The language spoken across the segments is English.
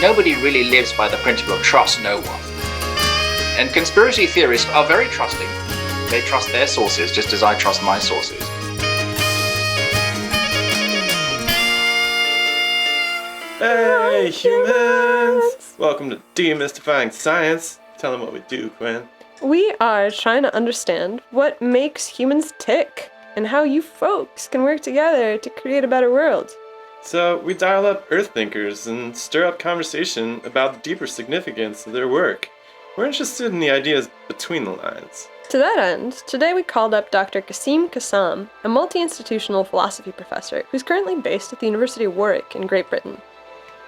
nobody really lives by the principle of trust no one. And conspiracy theorists are very trusting. They trust their sources just as I trust my sources. Hey, humans! Welcome to Demystifying Science. Tell them what we do, Quinn. We are trying to understand what makes humans tick and how you folks can work together to create a better world. So, we dial up Earth thinkers and stir up conversation about the deeper significance of their work. We're interested in the ideas between the lines. To that end, today we called up Dr. Quassim Cassam, a multi-institutional philosophy professor who's currently based at the University of Warwick in Great Britain.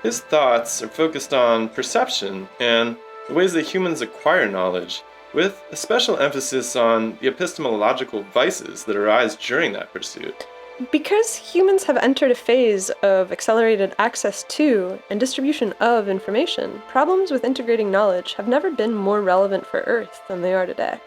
His thoughts are focused on perception and the ways that humans acquire knowledge, with a special emphasis on the epistemological vices that arise during that pursuit. Because humans have entered a phase of accelerated access to and distribution of information, problems with integrating knowledge have never been more relevant for Earth than they are today.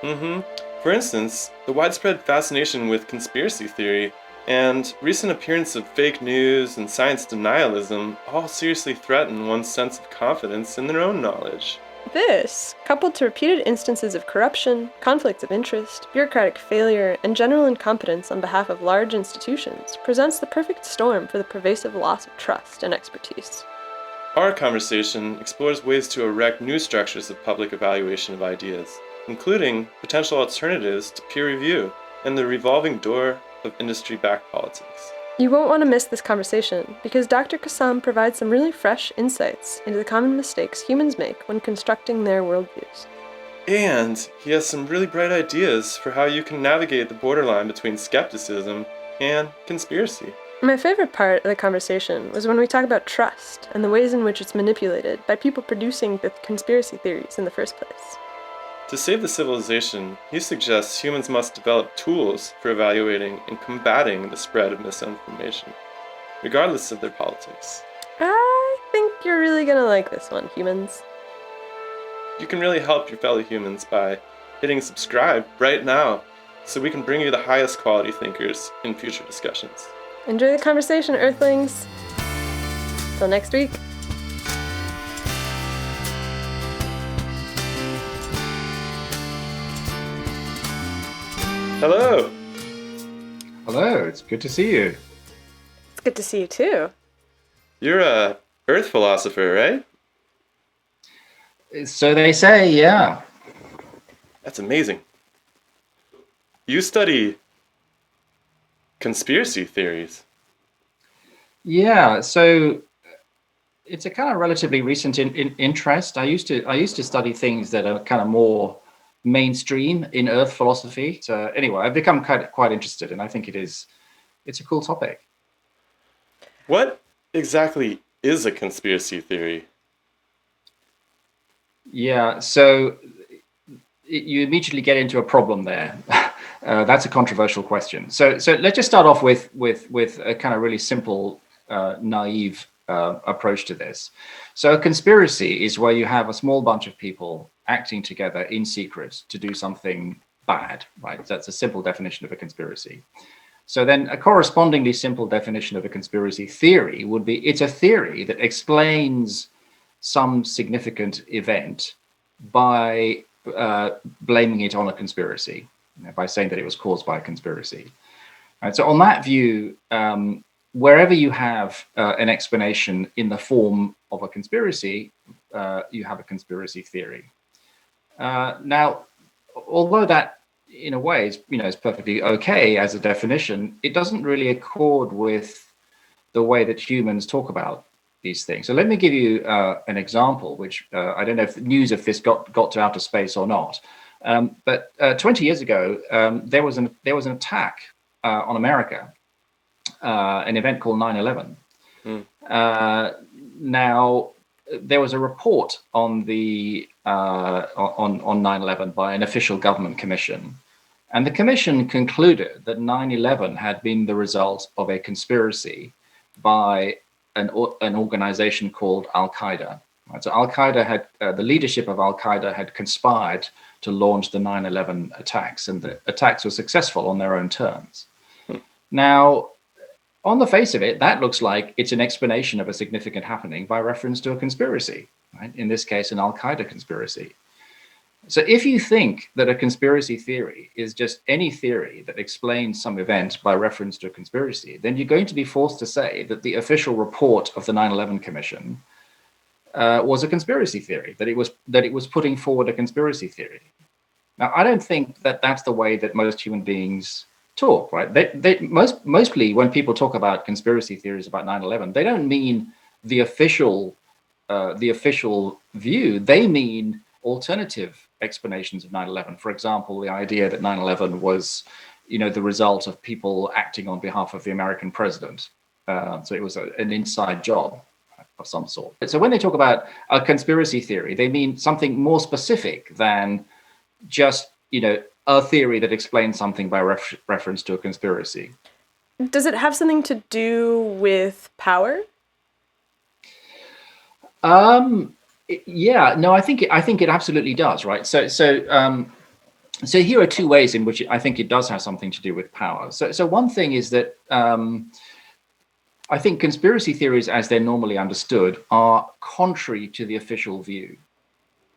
For instance, the widespread fascination with conspiracy theory and recent appearance of fake news and science denialism all seriously threaten one's sense of confidence in their own knowledge. This, coupled to repeated instances of corruption, conflicts of interest, bureaucratic failure, and general incompetence on behalf of large institutions, presents the perfect storm for the pervasive loss of trust and expertise. Our conversation explores ways to erect new structures of public evaluation of ideas, including potential alternatives to peer review and the revolving door of industry-backed politics. You won't want to miss this conversation, because Dr. Cassam provides some really fresh insights into the common mistakes humans make when constructing their worldviews. And he has some really bright ideas for how you can navigate the borderline between skepticism and conspiracy. My favorite part of the conversation was when we talk about trust and the ways in which it's manipulated by people producing the conspiracy theories in the first place. To save the civilization, he suggests humans must develop tools for evaluating and combating the spread of misinformation, regardless of their politics. I think you're really gonna like this one, humans. You can really help your fellow humans by hitting subscribe right now, so we can bring you the highest quality thinkers in future discussions. Enjoy the conversation, Earthlings. Till next week. Hello! Hello, it's good to see you. It's good to see you too. You're a Earth philosopher, right? So they say, yeah. That's amazing. You study conspiracy theories. Yeah, so it's a kind of relatively recent interest. I used to study things that are kind of more mainstream in Earth philosophy. So anyway, I've become quite interested, and I think it's a cool topic. What exactly is a conspiracy theory? Yeah, so you immediately get into a problem there. That's a controversial question. So let's just start off with a kind of really simple, naive approach to this. So a conspiracy is where you have a small bunch of people acting together in secret to do something bad, right? That's a simple definition of a conspiracy. So then a correspondingly simple definition of a conspiracy theory would be, it's a theory that explains some significant event by blaming it on a conspiracy, by saying that it was caused by a conspiracy. Right, so on that view, wherever you have an explanation in the form of a conspiracy, you have a conspiracy theory. Now, although that in a way is perfectly okay as a definition, it doesn't really accord with the way that humans talk about these things. So let me give you an example, which I don't know if news of this got to outer space or not. But 20 years ago, there was an attack on America, an event called 9/11. Now, there was a report on the on 9/11 by an official government commission, and the commission concluded that 9/11 had been the result of a conspiracy by an organization called Al-Qaeda. Right? So Al-Qaeda had the leadership of Al-Qaeda had conspired to launch the 9/11 attacks, and the attacks were successful on their own terms. Now, on the face of it, that looks like it's an explanation of a significant happening by reference to a conspiracy, right? In this case, an Al-Qaeda conspiracy. So if you think that a conspiracy theory is just any theory that explains some event by reference to a conspiracy, then you're going to be forced to say that the official report of the 9/11 Commission was a conspiracy theory, that it was putting forward a conspiracy theory. Now, I don't think that that's the way that most human beings talk, right? Mostly when people talk about conspiracy theories about 9/11, they don't mean the official view. They mean alternative explanations of 9/11. For example, the idea that 9/11 was, the result of people acting on behalf of the American president. So it was an inside job of some sort. So when they talk about a conspiracy theory, they mean something more specific than just, a theory that explains something by reference to a conspiracy. Does it have something to do with power? Yeah, no, I think it absolutely does, right? So here are two ways in which I think it does have something to do with power. So one thing is that I think conspiracy theories, as they're normally understood, are contrary to the official view.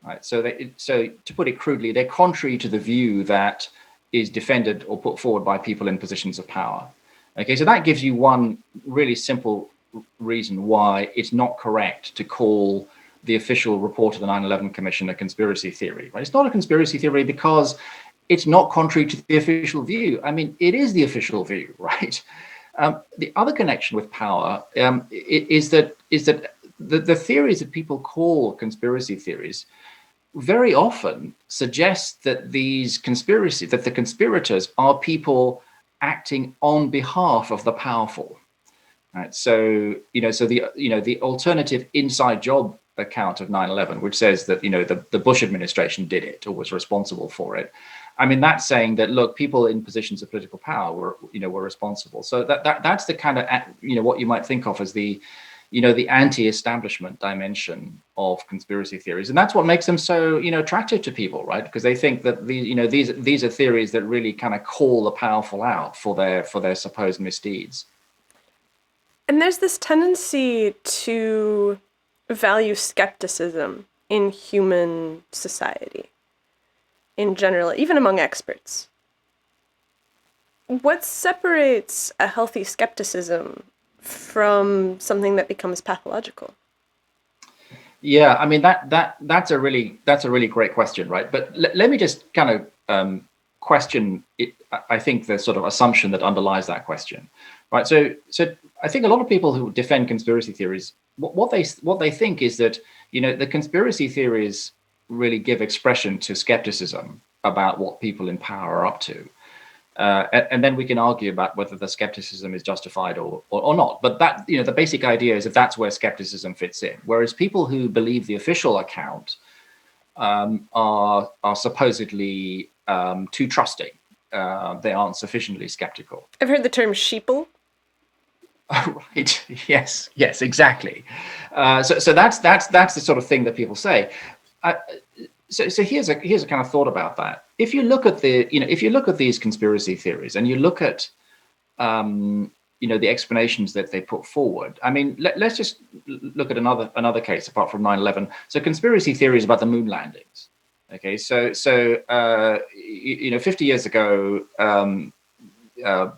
Right. So to put it crudely, they're contrary to the view that is defended or put forward by people in positions of power. Okay, so that gives you one really simple reason why it's not correct to call the official report of the 9/11 Commission a conspiracy theory. Right? It's not a conspiracy theory because it's not contrary to the official view. I mean, it is the official view, right? The other connection with power is that the theories that people call conspiracy theories very often suggest that the conspirators are people acting on behalf of the powerful. Right? So the alternative inside job account of 9/11, which says that the Bush administration did it or was responsible for it. I mean, that's saying that, look, people in positions of political power were responsible. So that's the kind of what you might think of as the anti-establishment dimension of conspiracy theories, and that's what makes them so attractive to people, right? Because they think that these are theories that really kind of call the powerful out for their supposed misdeeds. And there's this tendency to value skepticism in human society in general, even among experts. What separates a healthy skepticism from something that becomes pathological? Yeah, I mean that's a really great question, right? But let me just kind of question it. I think the sort of assumption that underlies that question, right? So I think a lot of people who defend conspiracy theories, what they think is that the conspiracy theories really give expression to skepticism about what people in power are up to. And then we can argue about whether the skepticism is justified or not. But that the basic idea is that that's where skepticism fits in. Whereas people who believe the official account are supposedly too trusting. They aren't sufficiently skeptical. I've heard the term sheeple. Oh, right. Yes, exactly. So that's the sort of thing that people say. So here's a kind of thought about that. If you look at these conspiracy theories and you look at the explanations that they put forward. I mean, let's just look at another case apart from 9/11. So conspiracy theories about the moon landings. Okay, so 50 years ago,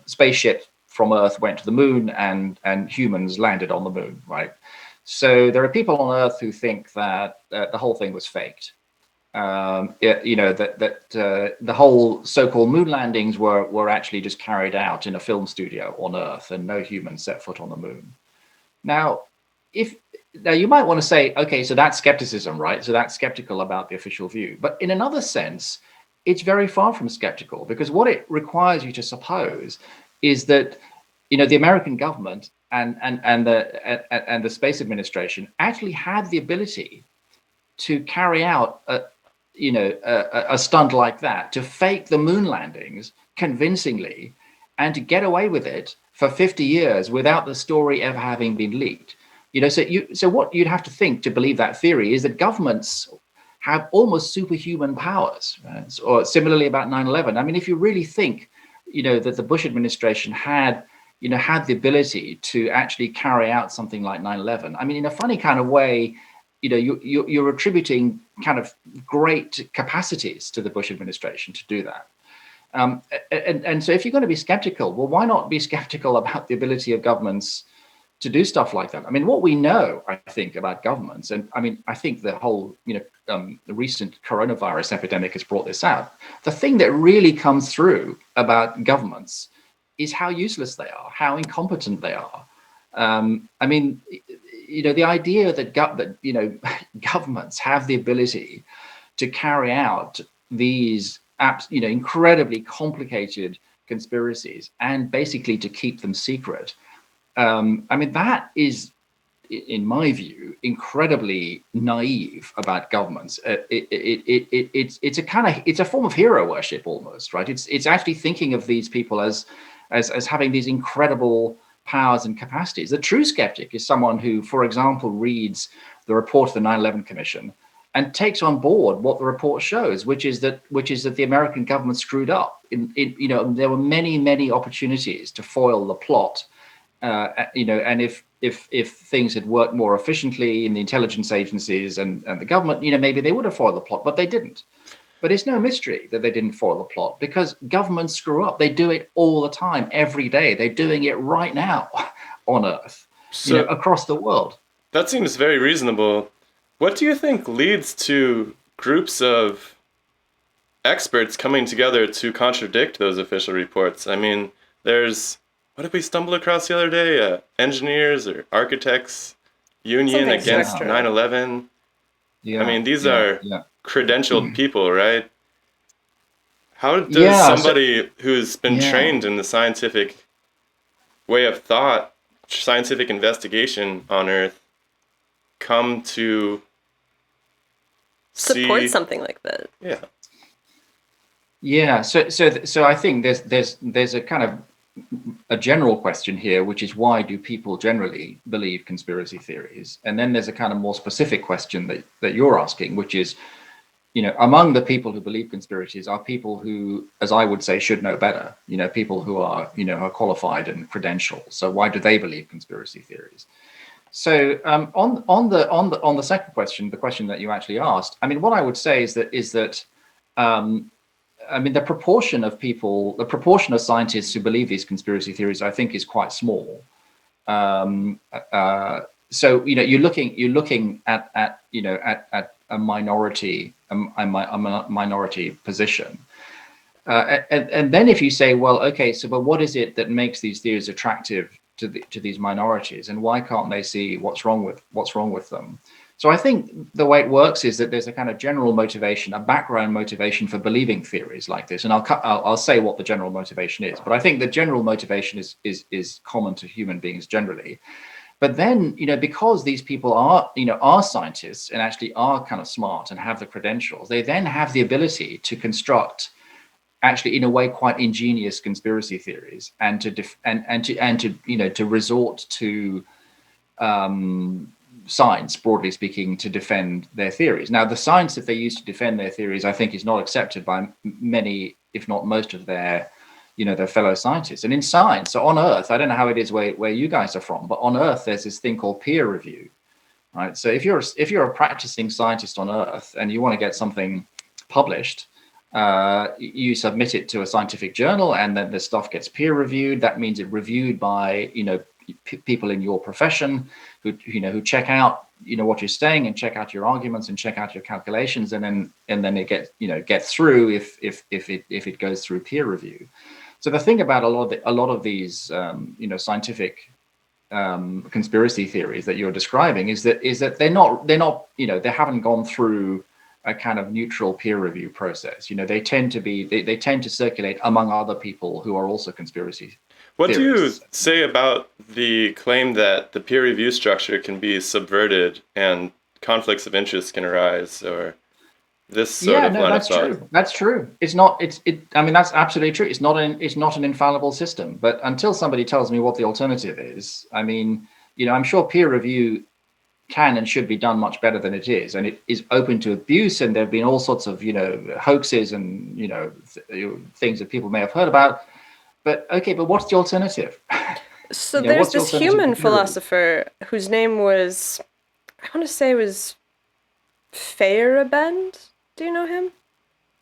spaceship from Earth went to the moon and humans landed on the moon, right? So there are people on Earth who think that the whole thing was faked. That the whole so-called moon landings were actually just carried out in a film studio on Earth and no humans set foot on the moon. Now you might want to say, okay, so that's skepticism, right? So that's skeptical about the official view. But in another sense, it's very far from skeptical, because what it requires you to suppose is that the American government and the Space Administration actually had the ability to carry out a stunt like that, to fake the moon landings convincingly and to get away with it for 50 years without the story ever having been leaked. So what you'd have to think to believe that theory is that governments have almost superhuman powers, right? Or similarly about 9/11. I mean, if you really think that the Bush administration had had the ability to actually carry out something like 9/11. I mean, in a funny kind of way, you're attributing kind of great capacities to the Bush administration to do that. And so if you're going to be skeptical, well, why not be skeptical about the ability of governments to do stuff like that? I mean, what we know, I think, about governments, and I mean, I think the whole, the recent coronavirus epidemic has brought this out. The thing that really comes through about governments is how useless they are, how incompetent they are. I mean, the idea that governments have the ability to carry out these incredibly complicated conspiracies and basically to keep them secret. I mean, that is, in my view, incredibly naive about governments. It's a form of hero worship almost, right? It's actually thinking of these people as having these incredible powers and capacities. The true skeptic is someone who, for example, reads the report of the 9/11 Commission and takes on board what the report shows, which is that the American government screwed up. There were many opportunities to foil the plot, and if things had worked more efficiently in the intelligence agencies and the government, maybe they would have foiled the plot, but they didn't. But it's no mystery that they didn't foil the plot, because governments screw up. They do it all the time, every day. They're doing it right now on Earth, across the world. That seems very reasonable. What do you think leads to groups of experts coming together to contradict those official reports? I mean, what did we stumble across the other day? Engineers or architects union Something against extra. 9/11. Yeah, I mean, these are credentialed people, right? How does somebody who's been trained in the scientific way of thought, scientific investigation on Earth, come to Support something like that? Yeah. So I think there's a kind of a general question here, which is, why do people generally believe conspiracy theories? And then there's a kind of more specific question that you're asking, which is, among the people who believe conspiracies are people who, as I would say, should know better. People who are are qualified and credentialed. So why do they believe conspiracy theories? So on the second question, the question that you actually asked, I mean, what I would say is that I mean, the proportion of scientists who believe these conspiracy theories, I think, is quite small. So you're looking at a minority position, and then if you say, well, okay, so but what is it that makes these theories attractive to these minorities, and why can't they see what's wrong with them? So I think the way it works is that there's a kind of general motivation, a background motivation for believing theories like this. And I'll say what the general motivation is, but I think the general motivation is common to human beings generally. But then, because these people are scientists and actually are kind of smart and have the credentials, they then have the ability to construct, actually in a way, quite ingenious conspiracy theories, and to resort to science, broadly speaking, to defend their theories. Now, the science that they use to defend their theories, I think, is not accepted by many, if not most, of their fellow scientists. And in science, so on Earth, I don't know how it is where you guys are from, but on Earth, there's this thing called peer review, right? So if you're a practicing scientist on Earth and you want to get something published, you submit it to a scientific journal, and then the stuff gets peer reviewed. That means it's reviewed by people in your profession who check out what you're saying and check out your arguments and check out your calculations, and then it gets through if it goes through peer review. So the thing about a lot of these scientific conspiracy theories that you're describing is that they're not they haven't gone through a kind of neutral peer review process. They tend to circulate among other people who are also conspiracy What theorists. do you say about the claim that the peer review structure can be subverted and conflicts of interest can arise, or this sort of line of thought? That's true. I mean, that's absolutely true. It's not an infallible system. But until somebody tells me what the alternative is, I mean, I'm sure peer review can and should be done much better than it is, and it is open to abuse. And there have been all sorts of hoaxes and things that people may have heard about. But okay, but what's the alternative? So You know, there's what's the this alternative human to peer review? philosopher whose name was, I want to say it was Feyerabend. Do you know him?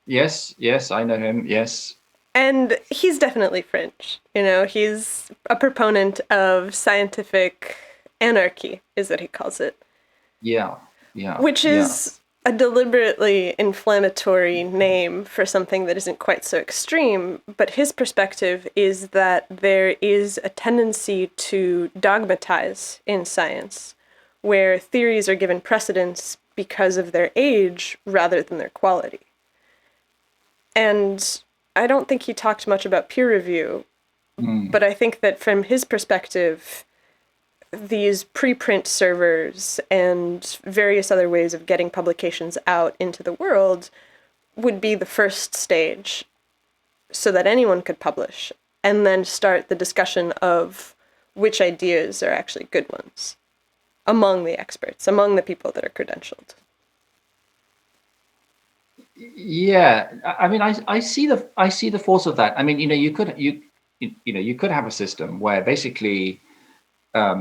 Yes, yes, I know him. Yes. And he's definitely French. You know, he's a proponent of scientific anarchy, is what he calls it, Yeah, yeah, which yeah. is a deliberately inflammatory name for something that isn't quite so extreme. But his perspective is that there is a tendency to dogmatize in science, where theories are given precedence because of their age rather than their quality. And I don't think he talked much about peer review, Mm. but I think that from his perspective, these preprint servers and various other ways of getting publications out into the world would be the first stage so that anyone could publish and then start the discussion of which ideas are actually good ones among the experts, among the people that are credentialed. Yeah, I mean, I see the force of that. I mean, you know, you could have a system where basically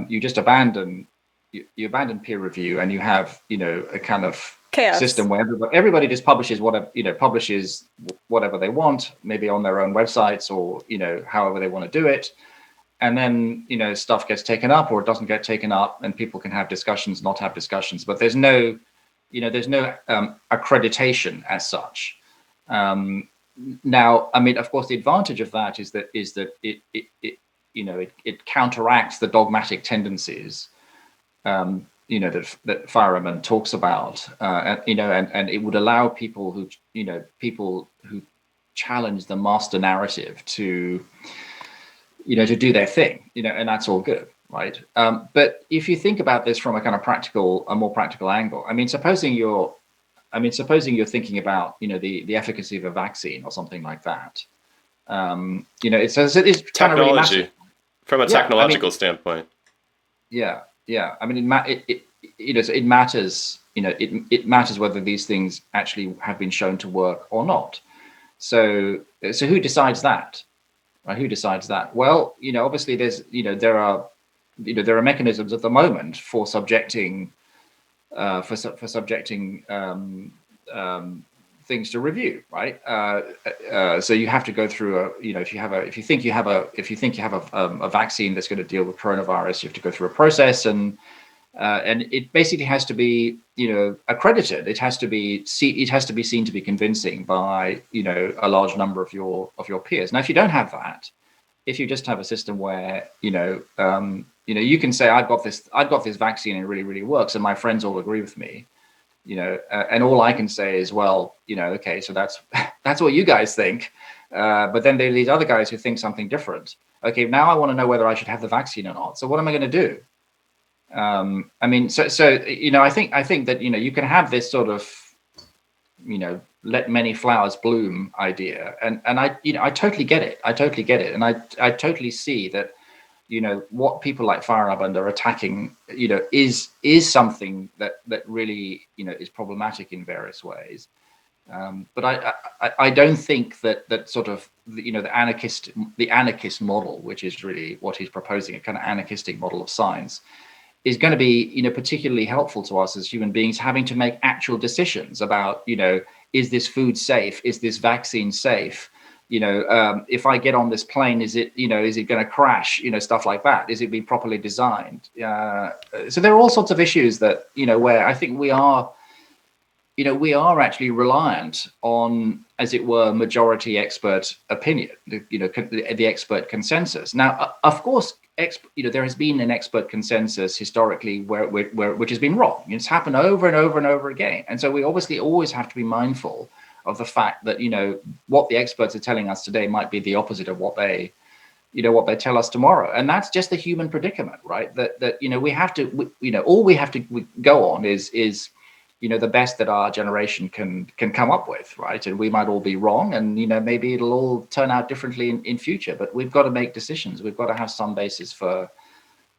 you just you abandon peer review, and you have, you know, a kind of Chaos. system where everybody just publishes whatever, you know, publishes whatever they want, maybe on their own websites, or, you know, however they want to do it. And then, you know, stuff gets taken up or it doesn't get taken up, and people can have discussions, not have discussions, but there's no, you know, there's no accreditation as such. Um, Now, I mean, of course, the advantage of that is that it you know, it counteracts the dogmatic tendencies, you know, that Feyerabend talks about, and, you know, and it would allow people who, you know, people who challenge the master narrative to, you know, to do their thing, you know, and that's all good, right? But if you think about this from a kind of a more practical angle, I mean, supposing you're thinking about, you know, the efficacy of a vaccine or something like that. You know, it's kind of really massive. Technology, from a Yeah, I mean, technological standpoint. yeah, yeah. I mean, it you know, so it matters. You know, it matters whether these things actually have been shown to work or not. So who decides that? Right? Who decides that? Well, you know, obviously there are mechanisms at the moment for subjecting for subjecting things to review, right? So you have to go through a, you know, if you think you have a vaccine that's going to deal with coronavirus, you have to go through a process, and it basically has to be, you know, accredited. It has to be seen to be convincing by, you know, a large number of your peers. Now, if you don't have that, if you just have a system where, you know, you can say, I've got this vaccine and it really, really works, and my friends all agree with me, you know, and all I can say is, well, you know, okay, so that's that's what you guys think, but then there are these other guys who think something different. Okay, now I want to know whether I should have the vaccine or not. So what am I going to do? I mean, so you know, I think that, you know, you can have this sort of, you know, let many flowers bloom idea, and I, you know, I totally get it. And I totally see that, you know, what people like Feyerabend are attacking, you know, is something that really, you know, is problematic in various ways. But I don't think that sort of, you know, the anarchist model, which is really what he's proposing, a kind of anarchistic model of science, is going to be, you know, particularly helpful to us as human beings, having to make actual decisions about, you know, is this food safe? Is this vaccine safe? You know, if I get on this plane, is it going to crash? You know, stuff like that. Is it being properly designed? So there are all sorts of issues that, you know, where I think we are actually reliant on, as it were, majority expert opinion, you know, the expert consensus. Now, of course, you know, there has been an expert consensus historically where which has been wrong. It's happened over and over and over again. And so we obviously always have to be mindful of the fact that, you know, what the experts are telling us today might be the opposite of what they tell us tomorrow. And that's just the human predicament, right? That you know, all we have to go on is you know, the best that our generation can come up with, right? And we might all be wrong, and, you know, maybe it'll all turn out differently in future, but we've got to make decisions. We've got to have some basis for,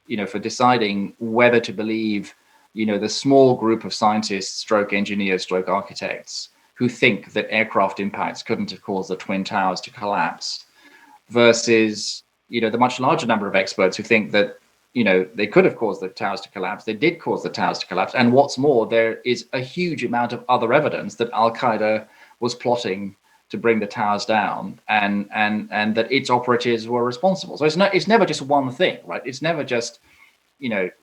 you know, for deciding whether to believe, you know, the small group of scientists, stroke engineers, stroke architects, who think that aircraft impacts couldn't have caused the Twin Towers to collapse, versus, the much larger number of experts who think that, they could have caused the towers to collapse. They did cause the towers to collapse. And what's more, there is a huge amount of other evidence that Al-Qaeda was plotting to bring the towers down, and that its operatives were responsible. So it's never just one thing, right? It's never just,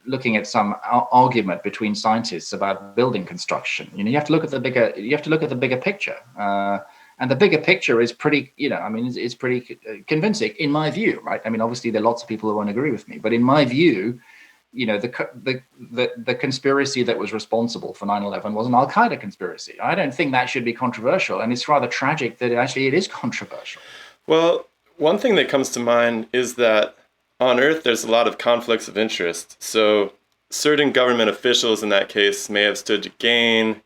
looking at some argument between scientists about building construction. You have to look at the bigger picture. And the bigger picture is pretty, it's pretty convincing in my view, right? I mean, obviously there are lots of people who won't agree with me, but in my view, the conspiracy that was responsible for 9/11 was an Al-Qaeda conspiracy. I don't think that should be controversial, and it's rather tragic that it is controversial. Well, one thing that comes to mind is that on Earth there's a lot of conflicts of interest. So certain government officials in that case may have stood to gain.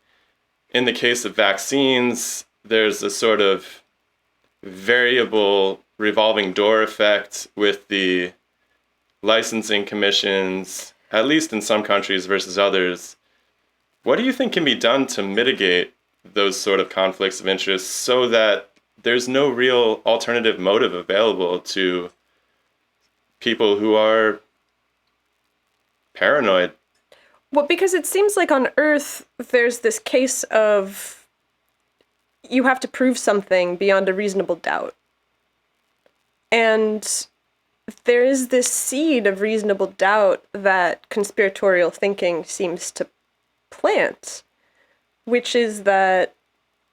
In the case of vaccines, there's a sort of variable revolving door effect with the licensing commissions, at least in some countries versus others. What do you think can be done to mitigate those sort of conflicts of interest so that there's no real alternative motive available to people who are paranoid? Well, because it seems like on Earth, there's this case of you have to prove something beyond a reasonable doubt. And there is this seed of reasonable doubt that conspiratorial thinking seems to plant, which is that,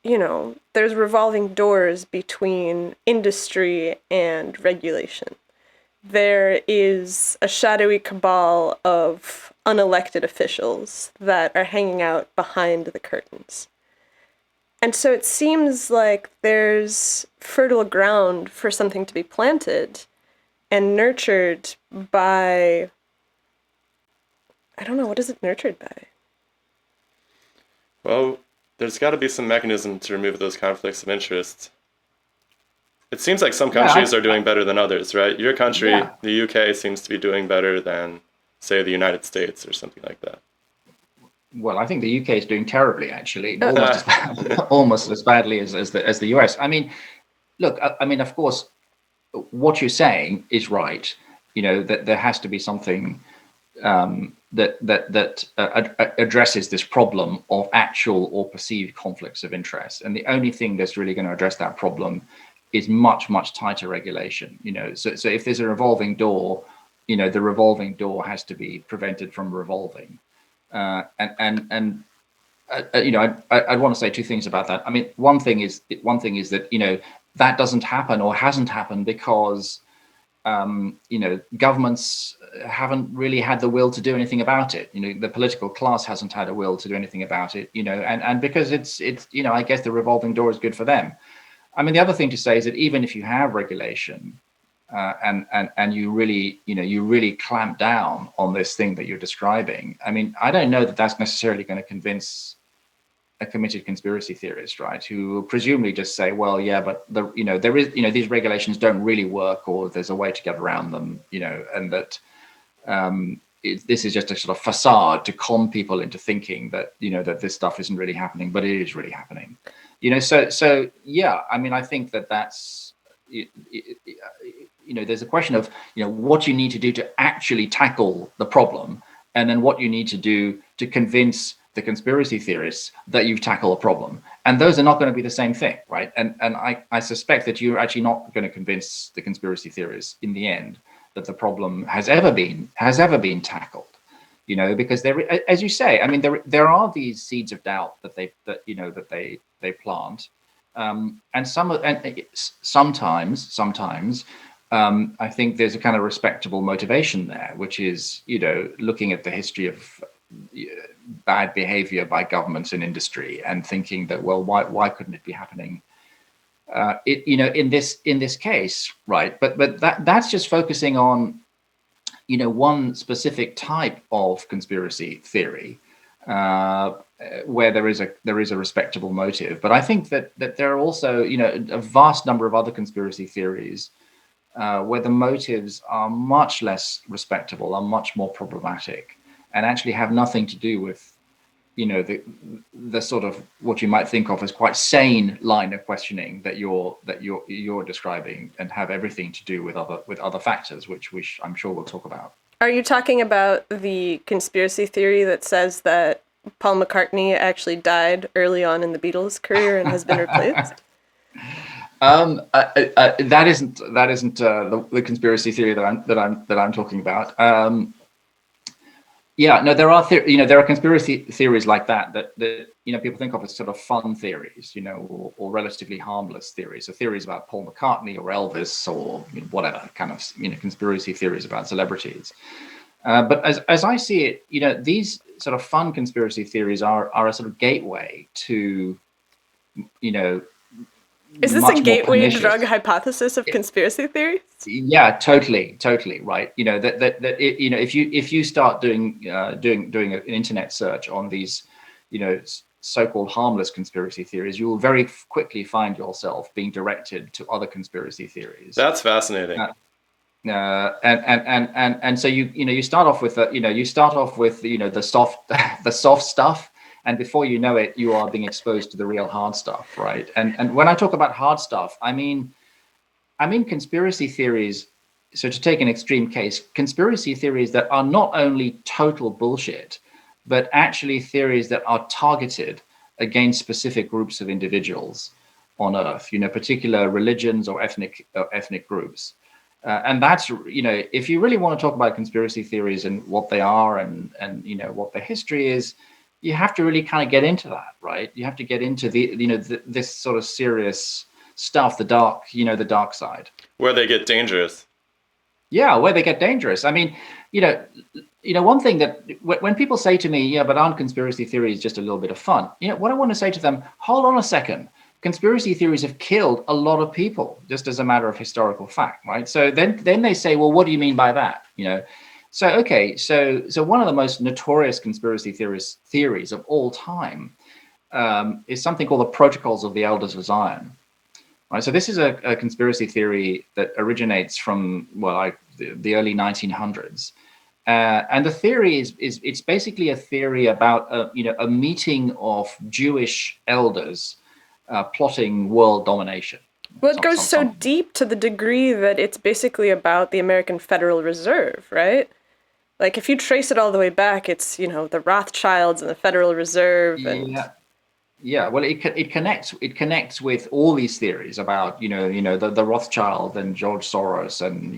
there's revolving doors between industry and regulation. There is a shadowy cabal of unelected officials that are hanging out behind the curtains. And so it seems like there's fertile ground for something to be planted and nurtured by, I don't know, what is it nurtured by? Well, there's got to be some mechanism to remove those conflicts of interest. It seems like some countries are doing better than others, right? Your country, the UK, seems to be doing better than, say, the United States or something like that. Well, I think the UK is doing terribly, actually, almost as badly as the US. I mean, look, of course, what you're saying is right. That there has to be something that addresses this problem of actual or perceived conflicts of interest, and the only thing that's really going to address that problem is much tighter regulation. So if there's a revolving door, the revolving door has to be prevented from revolving. I want to say two things about that. I mean, one thing is that that doesn't happen or hasn't happened because governments haven't really had the will to do anything about it. The political class hasn't had a will to do anything about it. And because it's I guess the revolving door is good for them. I mean, the other thing to say is that even if you have regulation, and you really clamp down on this thing that you're describing, I mean, I don't know that that's necessarily going to convince a committed conspiracy theorist, right? Who will presumably just say, well, yeah, but there is, these regulations don't really work, or there's a way to get around them, and that this is just a sort of facade to con people into thinking that, that this stuff isn't really happening, but it is really happening. So yeah, I mean, I think that's, there's a question of, what you need to do to actually tackle the problem, and then what you need to do to convince the conspiracy theorists that you've tackled a problem. And those are not going to be the same thing, right? And I suspect that you're actually not going to convince the conspiracy theorists in the end that the problem has ever been tackled. Because there, as you say, I mean, there are these seeds of doubt that they plant, and sometimes I think there's a kind of respectable motivation there, which is looking at the history of bad behavior by governments and industry and thinking that, well, why couldn't it be happening? In this case, right? But that's just focusing on one specific type of conspiracy theory where there is a respectable motive. But I think that there are also a vast number of other conspiracy theories where the motives are much less respectable, are much more problematic, and actually have nothing to do with the sort of what you might think of as quite sane line of questioning that you're describing, and have everything to do with other factors, which I'm sure we'll talk about. Are you talking about the conspiracy theory that says that Paul McCartney actually died early on in the Beatles' career and has been replaced? That isn't the conspiracy theory that I'm talking about. There are there are conspiracy theories like that people think of as sort of fun theories, or relatively harmless theories. So theories about Paul McCartney or Elvis or whatever kind of conspiracy theories about celebrities. But as I see it, these sort of fun conspiracy theories are a sort of gateway to Is this a gateway drug hypothesis of conspiracy theories? Yeah, totally, right. If you start doing an internet search on these, so-called harmless conspiracy theories, you will very quickly find yourself being directed to other conspiracy theories. That's fascinating. And so you start off with the soft stuff. And before you know it, you are being exposed to the real hard stuff, right? And when I talk about hard stuff, I mean conspiracy theories. So to take an extreme case, conspiracy theories that are not only total bullshit, but actually theories that are targeted against specific groups of individuals on Earth, particular religions or ethnic groups. And that's, if you really want to talk about conspiracy theories and what they are and what their history is, you have to really kind of get into that, right? You have to get into this sort of serious stuff, the dark side, where they get dangerous. Yeah, where they get dangerous. I mean, one thing that when people say to me, yeah, but aren't conspiracy theories just a little bit of fun? What I want to say to them, hold on a second. Conspiracy theories have killed a lot of people, just as a matter of historical fact, right? So then they say, well, what do you mean by that? So one of the most notorious conspiracy theories of all time is something called the Protocols of the Elders of Zion. Right, so this is a conspiracy theory that originates from the early 1900s, and the theory is it's basically a theory about a meeting of Jewish elders plotting world domination. Well, it goes so deep to the degree that it's basically about the American Federal Reserve, right? Like, if you trace it all the way back, it's, the Rothschilds and the Federal Reserve. And Yeah. Well, it connects with all these theories about, the Rothschild and George Soros and,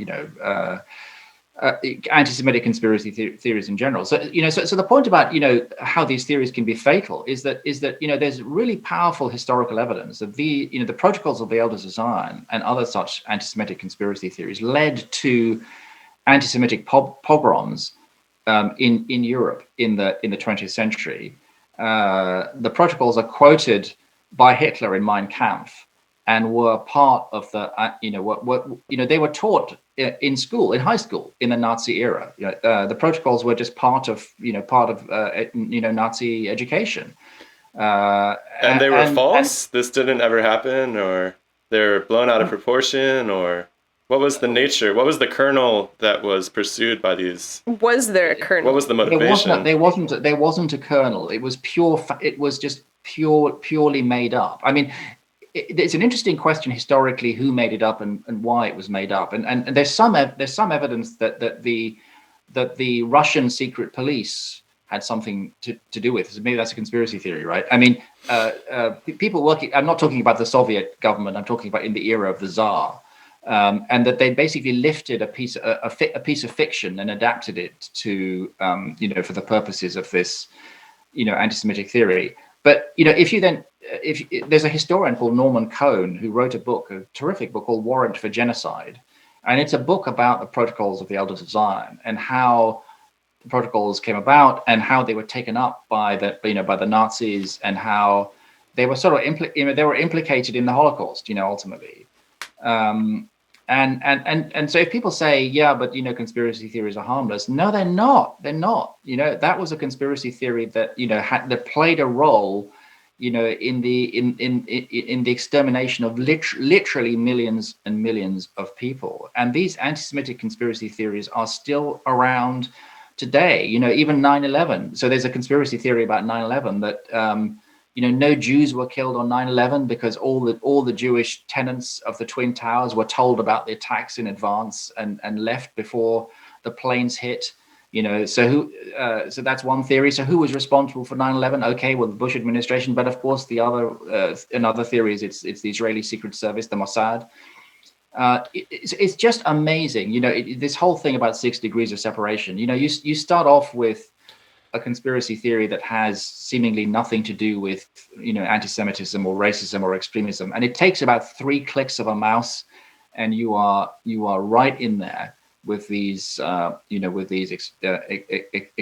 anti-Semitic conspiracy theories in general. So the point about how these theories can be fatal is that there's really powerful historical evidence that the Protocols of the Elders of Zion and other such anti-Semitic conspiracy theories led to anti-Semitic pogroms in Europe in the 20th century. The protocols are quoted by Hitler in Mein Kampf, and were part of the they were taught in high school in the Nazi era. The protocols were just part of Nazi education. And they were false? This didn't ever happen, or they're blown out of proportion, or what was the nature? What was the kernel that was pursued by these? Was there a kernel? What was the motivation? There wasn't a kernel. It was pure. It was just purely made up. I mean, it's an interesting question historically who made it up and why it was made up. And there's some evidence that the Russian secret police had something to do with. So maybe that's a conspiracy theory, right? I mean, people working. I'm not talking about the Soviet government. I'm talking about in the era of the Tsar, and that they basically lifted a piece of fiction and adapted it to for the purposes of this anti-Semitic theory. But if there's a historian called Norman Cohn who wrote a terrific book called Warrant for Genocide, and it's a book about the Protocols of the Elders of Zion and how the protocols came about and how they were taken up by the Nazis and how they were sort of implicated in the Holocaust, ultimately. And so if people say, yeah, but conspiracy theories are harmless, no, they're not. They're not. That was a conspiracy theory that that played a role, in the extermination of literally millions and millions of people. And these anti-Semitic conspiracy theories are still around today. Even 9/11. So there's a conspiracy theory about 9/11 that no Jews were killed on 9/11 because all the Jewish tenants of the Twin Towers were told about the attacks in advance and left before the planes hit. So that's one theory. So who was responsible for 9/11? Okay, well, the Bush administration, but of course another theory is it's the Israeli Secret Service, the Mossad. It's just amazing, this whole thing about 6 degrees of separation. You start off with a conspiracy theory that has seemingly nothing to do with anti-Semitism or racism or extremism, and it takes about 3 clicks of a mouse, and you are right in there with these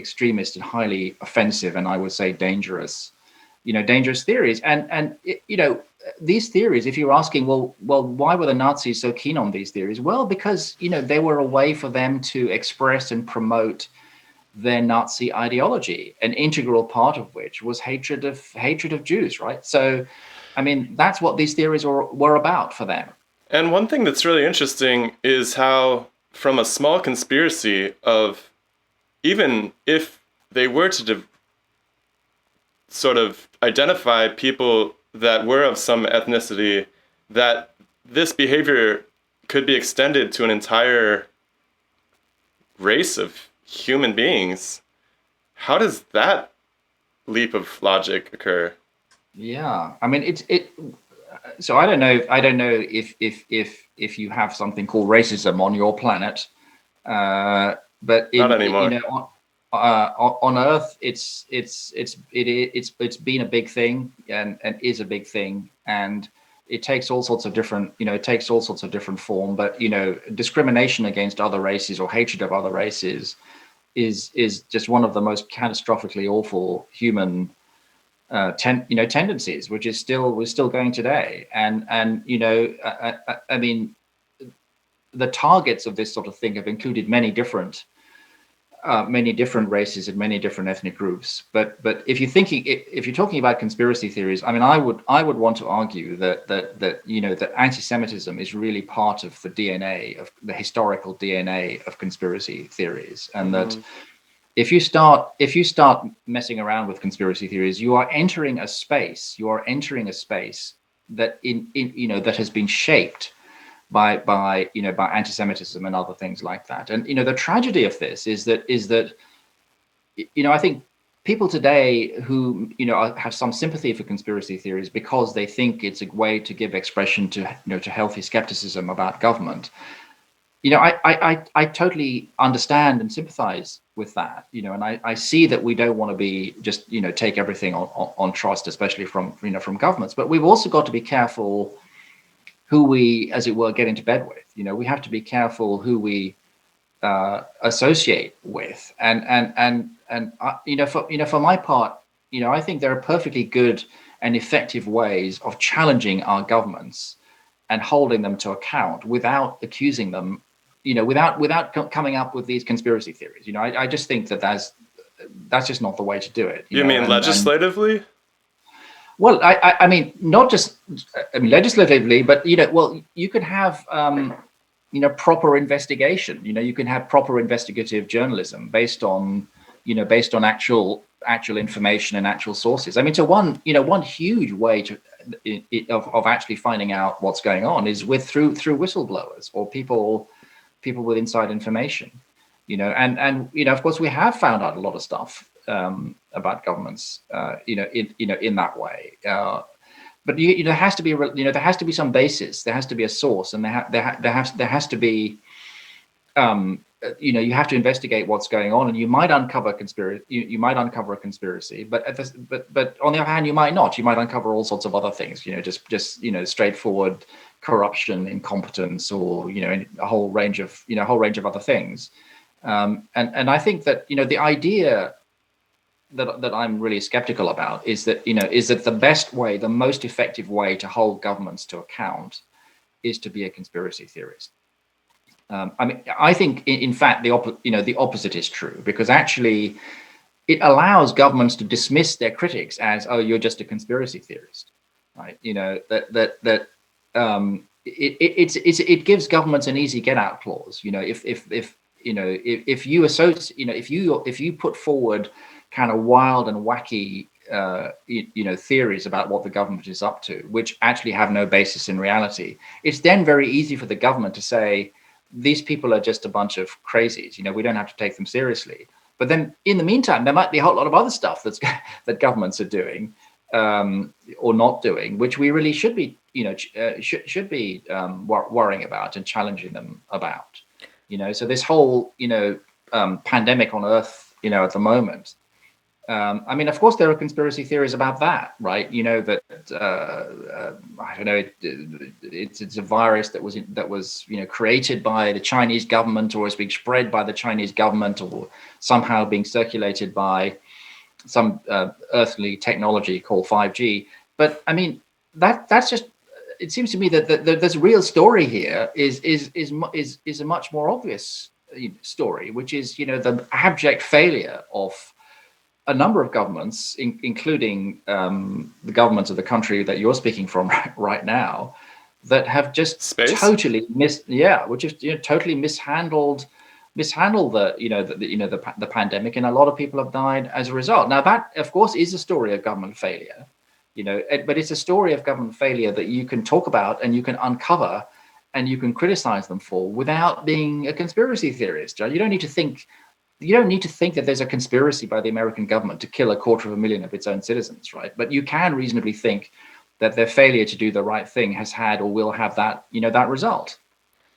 extremist and highly offensive, and I would say dangerous theories. And these theories, if you're asking, well, why were the Nazis so keen on these theories? Well, because they were a way for them to express and promote their Nazi ideology, an integral part of which was hatred of Jews, right? So, I mean, that's what these theories were about for them. And one thing that's really interesting is how, from a small conspiracy of, even if they were to sort of identify people that were of some ethnicity, that this behavior could be extended to an entire race of human beings. How does that leap of logic occur? Yeah, I mean, so I don't know if you have something called racism on your planet, but not anymore. On Earth, it's been a big thing and is a big thing, and it takes all sorts of different form. But discrimination against other races or hatred of other races is just one of the most catastrophically awful human tendencies, which is still going today. And I mean, the targets of this sort of thing have included many different races and many different ethnic groups. But if you're talking about conspiracy theories, I mean, I would want to argue that anti-Semitism is really part of the DNA of the historical DNA of conspiracy theories, and that if you start messing around with conspiracy theories, you are entering a space that that has been shaped by anti-Semitism and other things like that. And the tragedy of this is that I think people today who have some sympathy for conspiracy theories because they think it's a way to give expression to healthy skepticism about government. I totally understand and sympathize with that. And I see that we don't want to be just take everything on trust, especially from governments. But we've also got to be careful who we, as it were, get into bed with. We have to be careful who we associate with. And for my part, I think there are perfectly good and effective ways of challenging our governments and holding them to account without accusing them, without coming up with these conspiracy theories. I just think that's just not the way to do it. You mean legislatively? Well, I mean, not just legislatively, but you could have proper investigation. You can have proper investigative journalism based on actual information and actual sources. I mean, so one huge way of actually finding out what's going on is through whistleblowers or people with inside information. And of course we have found out a lot of stuff about governments, in that way. But there has to be there has to be some basis. There has to be a source, and there has to be you have to investigate what's going on, and you might uncover conspiracy. You might uncover a conspiracy, but on the other hand, you might not. You might uncover all sorts of other things. Just straightforward corruption, incompetence, or a whole range of other things. And I think that the idea that I'm really skeptical about is that the best way, the most effective way to hold governments to account is to be a conspiracy theorist. I mean, I think in fact the opposite is true, because actually it allows governments to dismiss their critics as, oh, you're just a conspiracy theorist, right? It gives governments an easy get out clause. If if you associate, if you put forward kind of wild and wacky theories about what the government is up to, which actually have no basis in reality, it's then very easy for the government to say these people are just a bunch of crazies. We don't have to take them seriously. But then in the meantime, there might be a whole lot of other stuff that governments are doing or not doing, which we really should be worrying about and challenging them about. So this whole pandemic on Earth at the moment, of course there are conspiracy theories about that, right? That I don't know, it's a virus that was created by the Chinese government, or is being spread by the Chinese government, or somehow being circulated by some earthly technology called 5G. But that's just, it seems to me that there's a real story here is a much more obvious story, which is the abject failure of a number of governments, including the government of the country that you're speaking from right now, that have just totally totally mishandled the pandemic, and a lot of people have died as a result. Now that, of course, is a story of government failure, but it's a story of government failure that you can talk about and you can uncover and you can criticize them for without being a conspiracy theorist. You don't need to think that there's a conspiracy by the American government to kill 250,000 of its own citizens, right? But you can reasonably think that their failure to do the right thing has had or will have that result.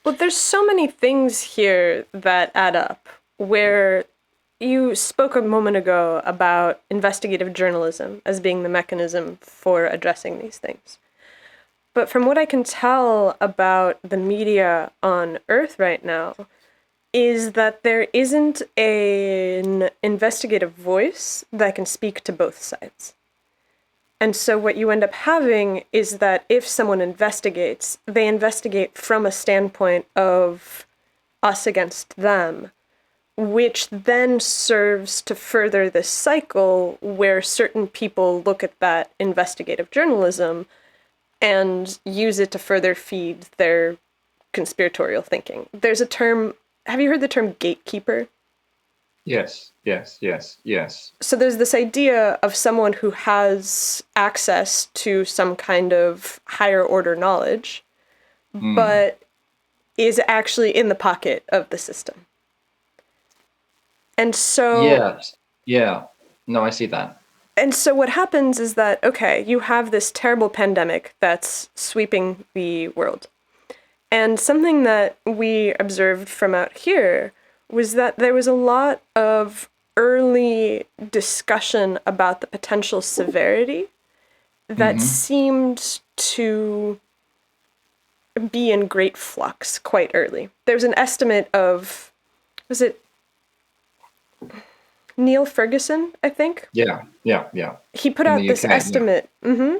Well, there's so many things here that add up, where you spoke a moment ago about investigative journalism as being the mechanism for addressing these things. But from what I can tell about the media on Earth right now, is that there isn't an investigative voice that can speak to both sides. And so what you end up having is that if someone investigates, they investigate from a standpoint of us against them, which then serves to further this cycle where certain people look at that investigative journalism and use it to further feed their conspiratorial thinking. There's a term, have you heard the term gatekeeper? Yes. So there's this idea of someone who has access to some kind of higher order knowledge, but is actually in the pocket of the system. And so... Yes. Yeah. No, I see that. And so what happens is that, okay, you have this terrible pandemic that's sweeping the world. And something that we observed from out here was that there was a lot of early discussion about the potential severity that seemed to be in great flux quite early. There's an estimate of, was it Neil Ferguson, I think? Yeah. He put out this estimate. Yeah.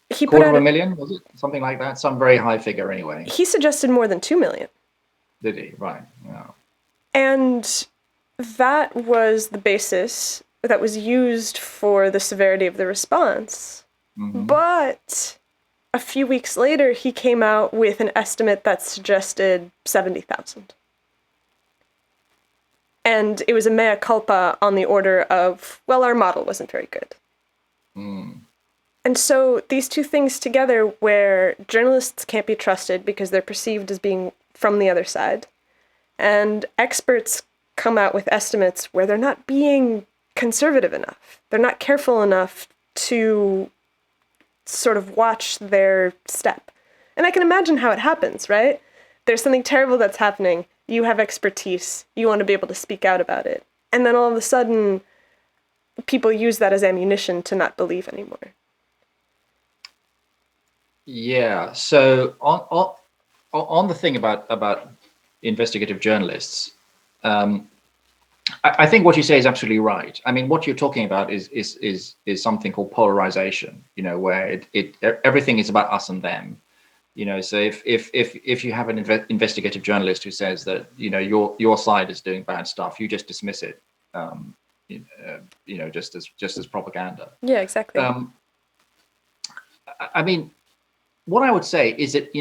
He put out 250,000, was it? Something like that? Some very high figure anyway. He suggested more than 2 million. Did he? Right. Yeah. And that was the basis that was used for the severity of the response. But a few weeks later, he came out with an estimate that suggested 70,000. And it was a mea culpa on the order of, well, our model wasn't very good. And so these two things together, where journalists can't be trusted because they're perceived as being from the other side, and experts come out with estimates where they're not being conservative enough. They're not careful enough to sort of watch their step. And I can imagine how it happens, right? There's something terrible that's happening. You have expertise. You want to be able to speak out about it. And then all of a sudden, people use that as ammunition to not believe anymore. Yeah. So on the thing about investigative journalists, I think what you say is absolutely right. I mean, what you're talking about is something called polarization. Where everything is about us and them. So if you have an investigative journalist who says that your side is doing bad stuff, you just dismiss it. Just as propaganda. Yeah, exactly. I mean, what I would say is that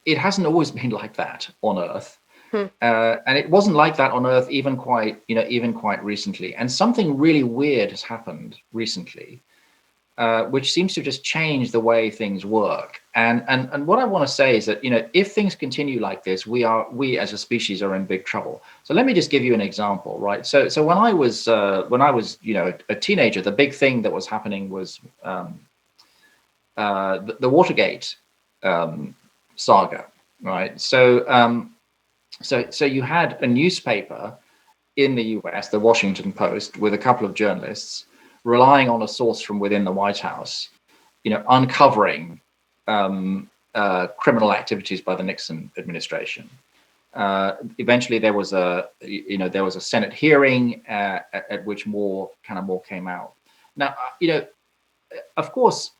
it hasn't always been like that on Earth. And it wasn't like that on Earth even quite recently. And something really weird has happened recently, which seems to just change the way things work. And what I want to say is that, if things continue like this, we as a species are in big trouble. So let me just give you an example, right? So when I was a teenager, the big thing that was happening was the Watergate saga, right? So you had a newspaper in the US, the Washington Post, with a couple of journalists relying on a source from within the White House, uncovering criminal activities by the Nixon administration. Eventually, there was a Senate hearing at which more came out. Now, of course,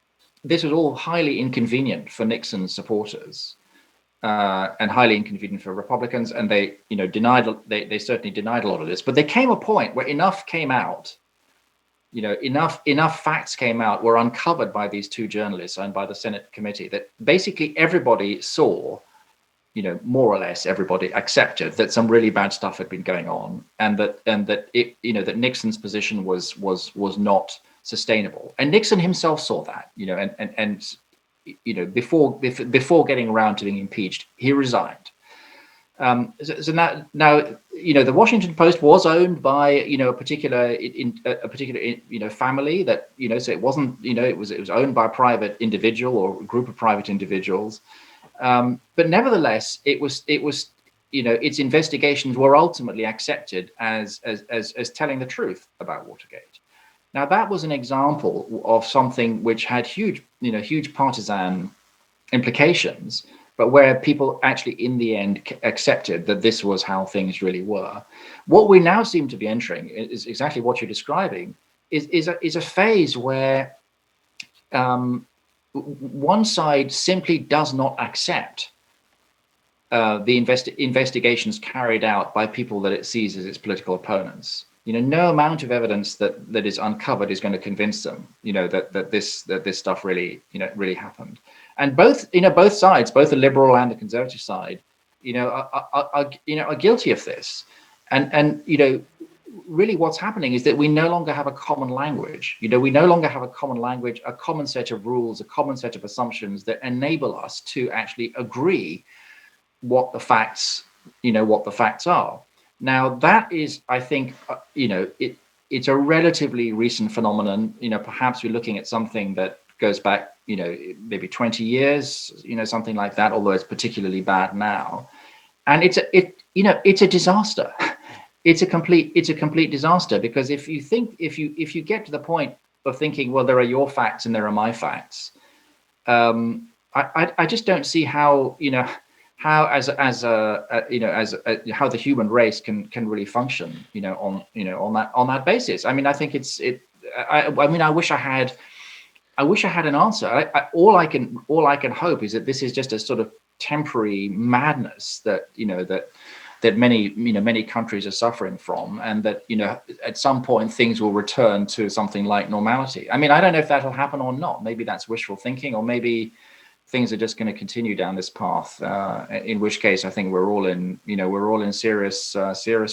this was all highly inconvenient for Nixon's supporters. And highly inconvenient for Republicans, and they certainly denied a lot of this. But there came a point where enough came out, enough facts came out, were uncovered by these two journalists and by the Senate committee, that basically everybody saw, more or less everybody accepted that some really bad stuff had been going on, and that Nixon's position was not sustainable. And Nixon himself saw that, and before getting around to being impeached, he resigned. So now the Washington Post was owned by a particular family that so it wasn't it was owned by a private individual or a group of private individuals, but nevertheless it was its investigations were ultimately accepted as telling the truth about Watergate. Now, that was an example of something which had huge partisan implications, but where people actually, in the end, accepted that this was how things really were. What we now seem to be entering is exactly what you're describing, is a phase where one side simply does not accept the investigations carried out by people that it sees as its political opponents. No amount of evidence that is uncovered is going to convince them, that this stuff really happened. And both sides, both the liberal and the conservative side, are guilty of this. And really what's happening is that we no longer have a common language. We no longer have a common language, a common set of rules, a common set of assumptions that enable us to actually agree what the facts are. Now, that is, I think, it's a relatively recent phenomenon. Perhaps we're looking at something that goes back, maybe 20 years, something like that, although it's particularly bad now. And it's a disaster. It's a complete disaster, because if you get to the point of thinking, well, there are your facts and there are my facts, I just don't see how, how how the human race can really function, on that basis. I mean, I think I wish I had an answer. All I can hope is that this is just a sort of temporary madness that many countries are suffering from, and that at some point things will return to something like normality. I mean, I don't know if that'll happen or not. Maybe that's wishful thinking, or maybe things are just going to continue down this path. In which case, I think we're all in serious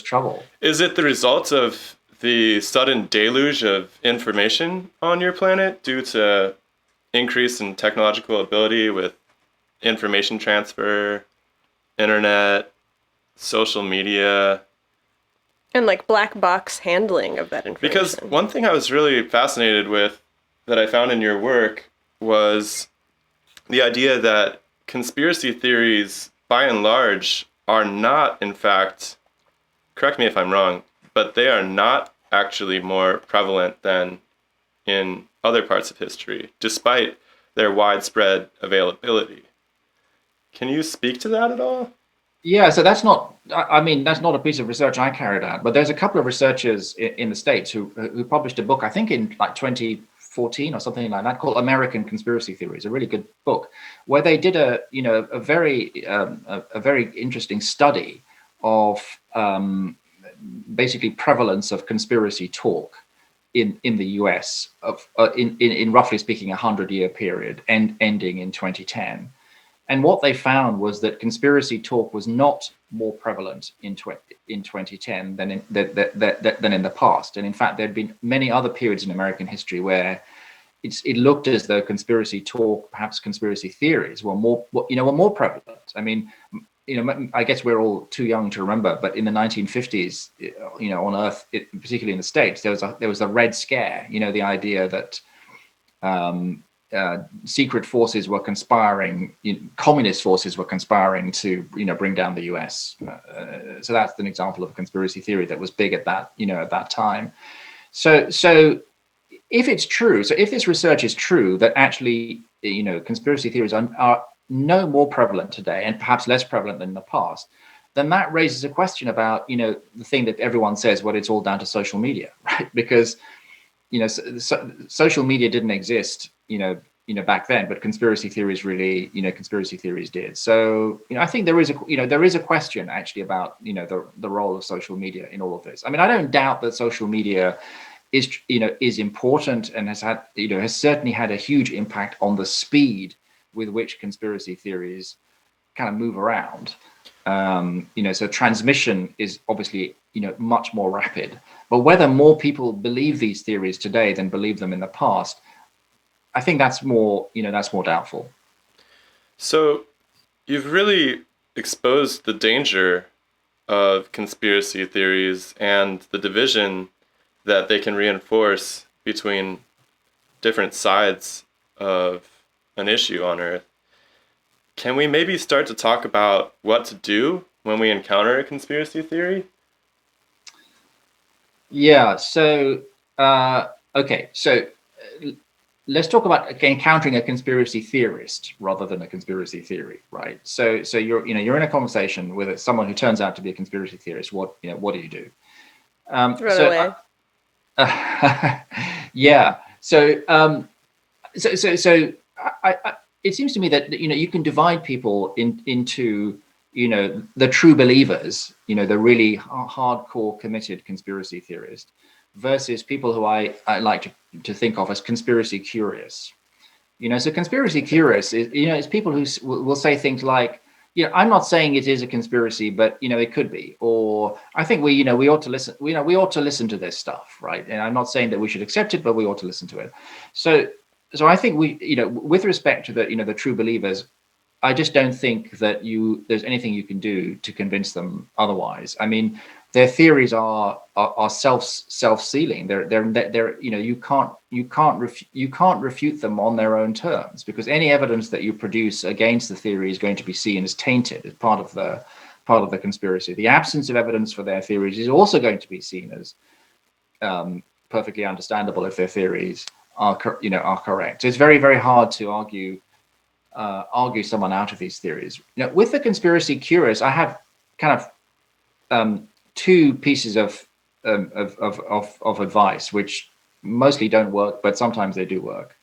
trouble. Is it the result of the sudden deluge of information on your planet due to increase in technological ability with information transfer, internet, social media, and like black box handling of that information? Because one thing I was really fascinated with that I found in your work was the idea that conspiracy theories, by and large, are not, in fact, correct me if I'm wrong, but they are not actually more prevalent than in other parts of history, despite their widespread availability. Can you speak to that at all? Yeah, so that's not a piece of research I carried out, but there's a couple of researchers in the States who published a book, I think in like 2014 or something like that, called American Conspiracy Theories, a really good book, where they did a very interesting study of basically prevalence of conspiracy talk in the US in roughly speaking 100-year period, ending in 2010. And what they found was that conspiracy talk was not more prevalent in 2010 than in the past. And in fact, there'd been many other periods in American history where it looked as though conspiracy talk, perhaps conspiracy theories, were more prevalent. I mean, I guess we're all too young to remember, but in the 1950s, on Earth, particularly in the States, there was a Red Scare. The idea that secret forces were conspiring, communist forces were conspiring to, bring down the US. So that's an example of a conspiracy theory that was big at that time. So if it's true, so if this research is true, that actually, conspiracy theories are no more prevalent today and perhaps less prevalent than in the past, then that raises a question about, the thing that everyone says, well, it's all down to social media, right? Because, social media didn't exist, back then, but conspiracy theories really, conspiracy theories did. So, I think there is a question actually about, the role of social media in all of this. I mean, I don't doubt that social media is important and has certainly had a huge impact on the speed with which conspiracy theories kind of move around. So transmission is obviously, much more rapid. But whether more people believe these theories today than believe them in the past, I think that's more doubtful. So you've really exposed the danger of conspiracy theories and the division that they can reinforce between different sides of an issue on Earth. Can we maybe start to talk about what to do when we encounter a conspiracy theory? Yeah. So, okay. So let's talk about encountering a conspiracy theorist rather than a conspiracy theory, right? So you're in a conversation with someone who turns out to be a conspiracy theorist. What do you do? Run away. Yeah. So it seems to me that you can divide people into the true believers, the really hardcore committed conspiracy theorists, versus people who I like to think of as conspiracy curious. So conspiracy curious is it's people who will say things like, I'm not saying it is a conspiracy, but it could be, or I think we ought to listen. We ought to listen to this stuff, right? And I'm not saying that we should accept it, but we ought to listen to it. So I think with respect to the true believers, I just don't think that there's anything you can do to convince them otherwise. I mean, their theories are self-sealing. They're you can't refute them on their own terms, because any evidence that you produce against the theory is going to be seen as tainted, as part of the conspiracy. The absence of evidence for their theories is also going to be seen as perfectly understandable if their theories are correct. So it's very, very hard to argue someone out of these theories. With the conspiracy curious, I have kind of two pieces of advice, which mostly don't work, but sometimes they do work.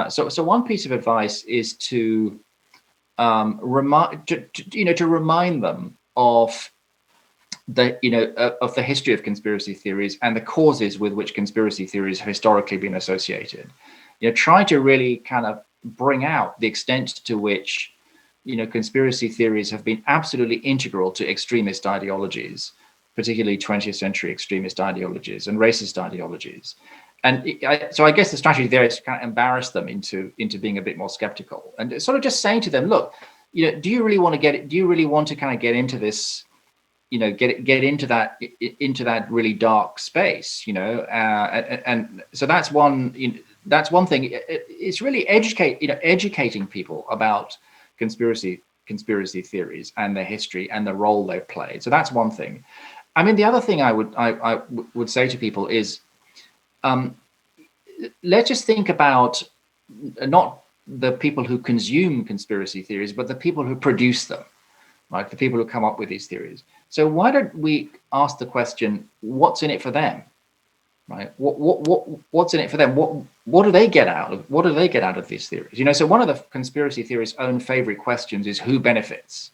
So one piece of advice is to remind them of the history of conspiracy theories and the causes with which conspiracy theories have historically been associated. Try to really kind of bring out the extent to which conspiracy theories have been absolutely integral to extremist ideologies, particularly 20th century extremist ideologies and racist ideologies. And so I guess the strategy there is to kind of embarrass them into being a bit more skeptical, and sort of just saying to them, look, do you really want to kind of get into this, get into that really dark space, and so that's one thing. It's really educating people about conspiracy theories and their history and the role they've played. So that's one thing. I mean, the other thing I would say to people is, let's just think about not the people who consume conspiracy theories, but the people who produce them, right? The people who come up with these theories. So why don't we ask the question, what's in it for them, right? What's in it for them? What do they get out of these theories? So one of the conspiracy theorists' own favorite questions is who benefits.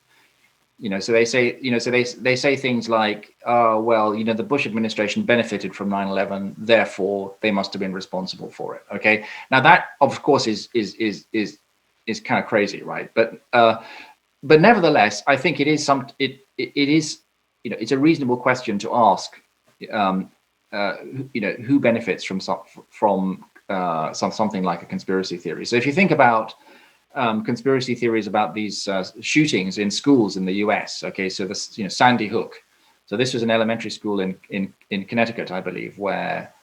So they say, they say things like, oh, well, the Bush administration benefited from 9/11, therefore they must have been responsible for it. Okay. Now that, of course, is is kind of crazy, right? But nevertheless, I think it is it's a reasonable question to ask. Who benefits from something like a conspiracy theory? So if you think about conspiracy theories about these shootings in schools in the US, okay, so this Sandy Hook. So this was an elementary school in Connecticut, I believe, where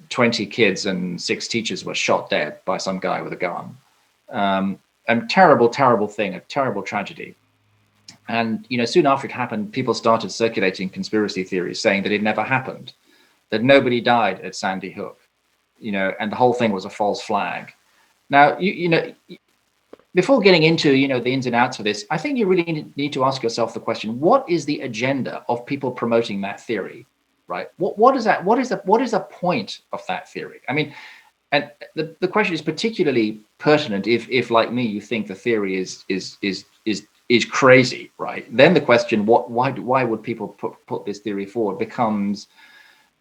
20 kids and 6 teachers were shot dead by some guy with a gun. A terrible, terrible thing, a terrible tragedy. And soon after it happened, people started circulating conspiracy theories saying that it never happened, that nobody died at Sandy Hook, and the whole thing was a false flag. Now, before getting into the ins and outs of this, I think you really need to ask yourself the question: what is the agenda of people promoting that theory, right? What is the point of that theory? I mean, and the question is particularly pertinent if like me, you think the theory is crazy, right? Then the question, why would people put this theory forward, becomes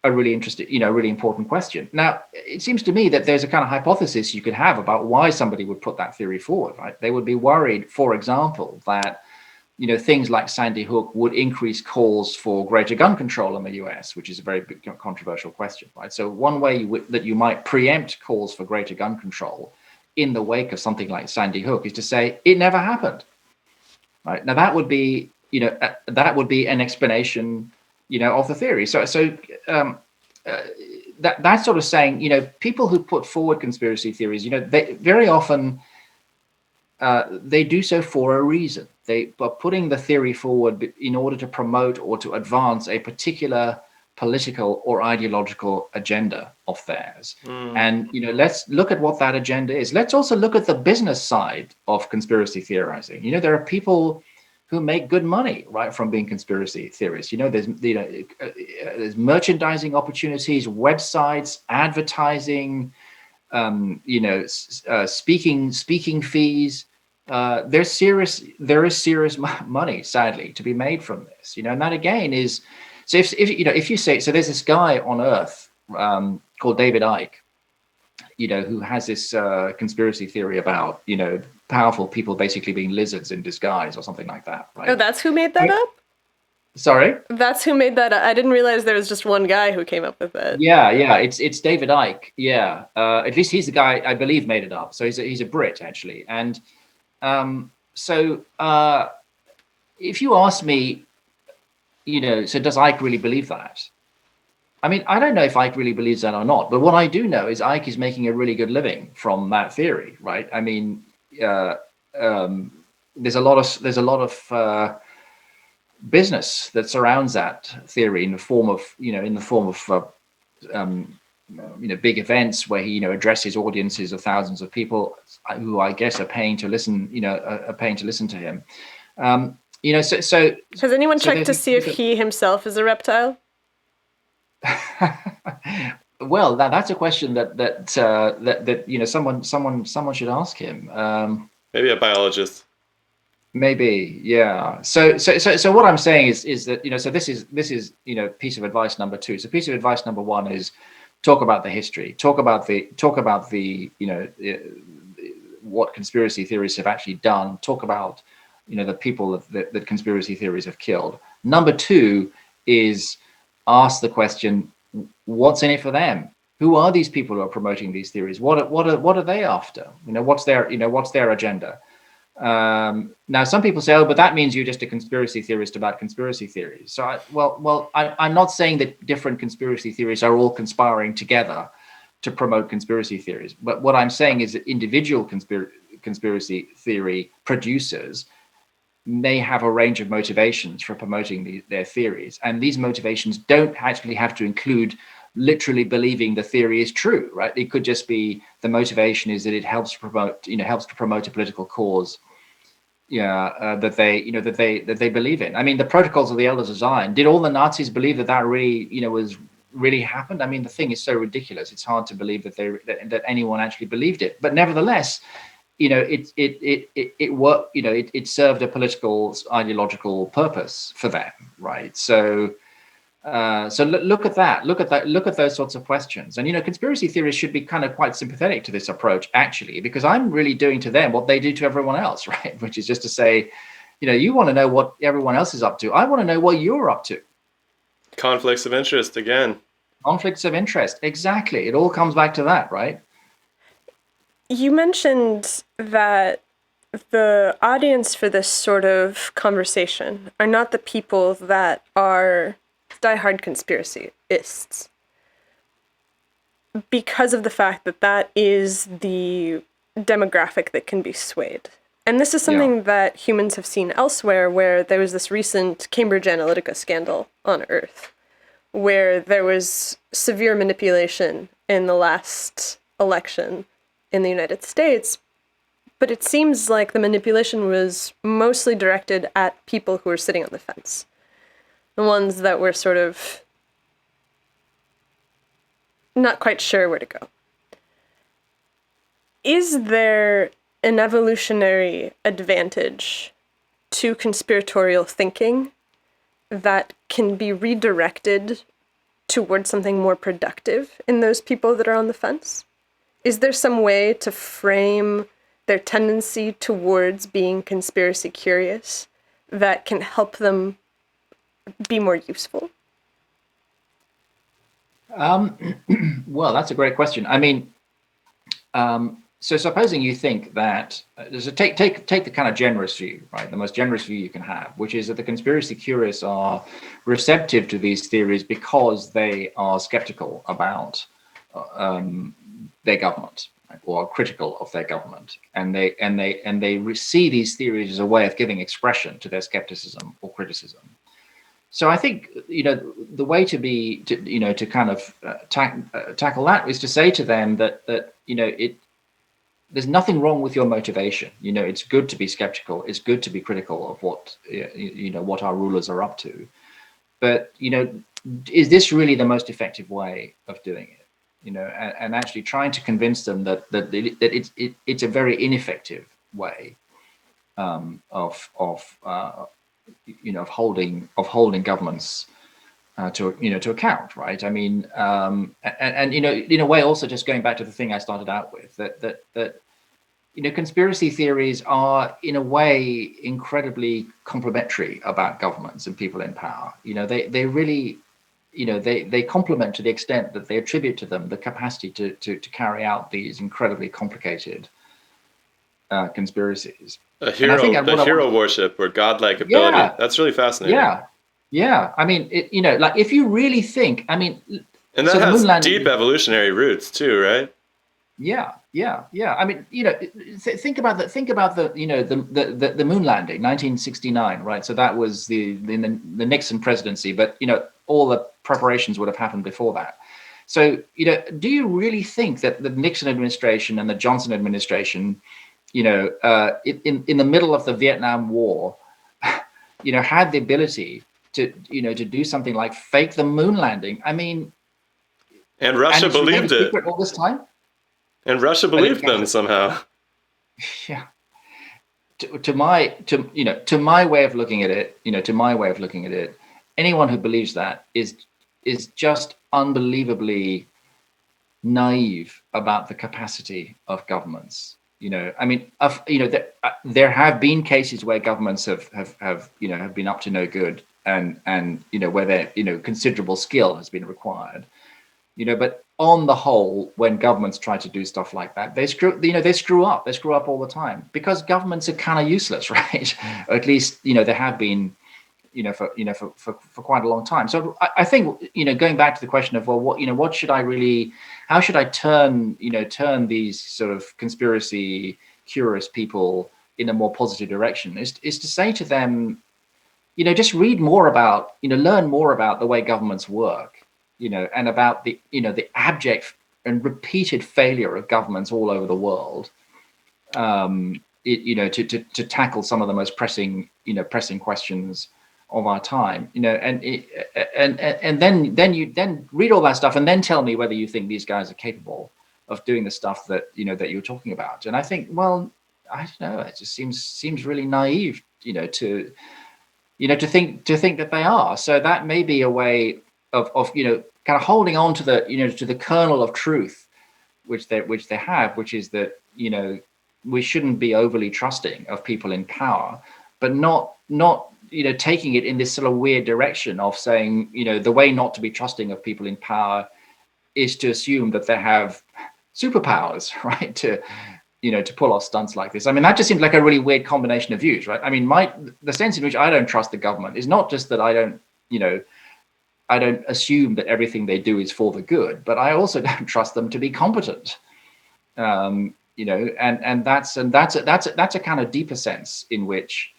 a really interesting, really important question. Now, it seems to me that there's a kind of hypothesis you could have about why somebody would put that theory forward, right? They would be worried, for example, that things like Sandy Hook would increase calls for greater gun control in the US, which is a very big controversial question, right? So one way that you might preempt calls for greater gun control in the wake of something like Sandy Hook is to say it never happened, right? Now that would be an explanation of the theory. So that's sort of saying, people who put forward conspiracy theories, they very often they do so for a reason. They are putting the theory forward in order to promote or to advance a particular political or ideological agenda of theirs. And let's look at what that agenda is. Let's also look at the business side of conspiracy theorizing. There are people who make good money, right, from being conspiracy theorists. There's merchandising opportunities, websites, advertising, speaking fees. There is serious money, sadly, to be made from this. And that again is, so if you say, so there's this guy on Earth called David Icke, who has this conspiracy theory about, powerful people basically being lizards in disguise or something like that, right? Oh, that's who made that up? Sorry? That's who made that up. I didn't realize there was just one guy who came up with it. Yeah, it's David Icke. Yeah, at least he's the guy I believe made it up. So he's a Brit actually, and so if you ask me, so does Icke really believe that? I mean, I don't know if Icke really believes that or not, but what I do know is Icke is making a really good living from that theory, right? I mean, there's a lot of business that surrounds that theory in the form of big events where he addresses audiences of thousands of people who I guess are paying to listen to him. So has anyone checked to see if he himself is a reptile? Well, that's a question that someone should ask him. Maybe a biologist. Maybe, yeah. So what I'm saying is that so this is piece of advice number 2. So piece of advice number 1 is talk about the history, talk about the what conspiracy theories have actually done, talk about the people that conspiracy theories have killed. Number 2 is ask the question, what's in it for them? Who are these people who are promoting these theories? What are they after? What's their agenda? Now, some people say, oh, but that means you're just a conspiracy theorist about conspiracy theories. So, I'm not saying that different conspiracy theories are all conspiring together to promote conspiracy theories. But what I'm saying is that individual conspiracy theory producers may have a range of motivations for promoting their theories. And these motivations don't actually have to include literally believing the theory is true, right? It could just be the motivation is that it helps to promote a political cause, that they believe in. I mean, the Protocols of the Elders of Zion, did all the Nazis believe that really, was really happened? I mean, the thing is so ridiculous. It's hard to believe that anyone actually believed it. But nevertheless, it worked. It served a political ideological purpose for them, right? So So look at that. Look at those sorts of questions. And conspiracy theorists should be kind of quite sympathetic to this approach, actually, because I'm really doing to them what they do to everyone else, right? Which is just to say, you want to know what everyone else is up to. I want to know what you're up to. Conflicts of interest again. Conflicts of interest, exactly. It all comes back to that, right? You mentioned that the audience for this sort of conversation are not the people that are diehard conspiracyists, because of the fact that that is the demographic that can be swayed. And this is something that humans have seen elsewhere, where there was this recent Cambridge Analytica scandal on Earth, where there was severe manipulation in the last election in the United States. But it seems like the manipulation was mostly directed at people who were sitting on the fence. The ones that were sort of not quite sure where to go. Is there an evolutionary advantage to conspiratorial thinking that can be redirected towards something more productive in those people that are on the fence? Is there some way to frame their tendency towards being conspiracy curious that can help them be more useful? Well, that's a great question. I mean, so supposing you think that, so take the kind of generous view, right? The most generous view you can have, which is that the conspiracy curious are receptive to these theories because they are skeptical about their government, right? Or critical of their government, and they see these theories as a way of giving expression to their skepticism or criticism. So I think the way to kind of tackle that is to say to them that there's nothing wrong with your motivation. It's good to be skeptical. It's good to be critical of what our rulers are up to. But is this really the most effective way of doing it? And actually trying to convince them that it's a very ineffective way of holding governments to account, right? I mean, and in a way, also just going back to the thing I started out with, that conspiracy theories are in a way incredibly complimentary about governments and people in power. They really, they complement to the extent that they attribute to them the capacity to carry out these incredibly complicated conspiracies. The hero worship or godlike ability. Yeah, that's really fascinating. Yeah. I mean, like if you really think, I mean, and that has deep evolutionary roots too, right? Yeah. I mean, think about the moon landing, 1969, right? So that was the Nixon presidency, but all the preparations would have happened before that. So do you really think that the Nixon administration and the Johnson administration, in the middle of the Vietnam War, had the ability to do something like fake the moon landing? I mean, and Russia believed it all this time. And Russia believed them somehow. Yeah. To my way of looking at it, anyone who believes that is just unbelievably naive about the capacity of governments. I mean, there have been cases where governments have been up to no good, and where considerable skill has been required. But on the whole, when governments try to do stuff like that, they screw up. They screw up all the time because governments are kind of useless, right? Or at least they have been, for quite a long time. So I think going back to the question of, well, how should I turn these sort of conspiracy curious people in a more positive direction is to say to them, just read more about, learn more about the way governments work. And about the abject and repeated failure of governments all over the world, to tackle some of the most pressing questions of our time, and then read all that stuff and then tell me whether you think these guys are capable of doing the stuff that you're talking about. And I think, well, I don't know, it just seems really naive, to think that they are. So that may be a way kind of holding on to the to the kernel of truth which they have, which is that we shouldn't be overly trusting of people in power, but not taking it in this sort of weird direction of saying the way not to be trusting of people in power is to assume that they have superpowers, right? To pull off stunts like this. I mean, that just seems like a really weird combination of views, right? I mean, the sense in which I don't trust the government is not just that I don't assume that everything they do is for the good, but I also don't trust them to be competent. And that's a kind of deeper sense in which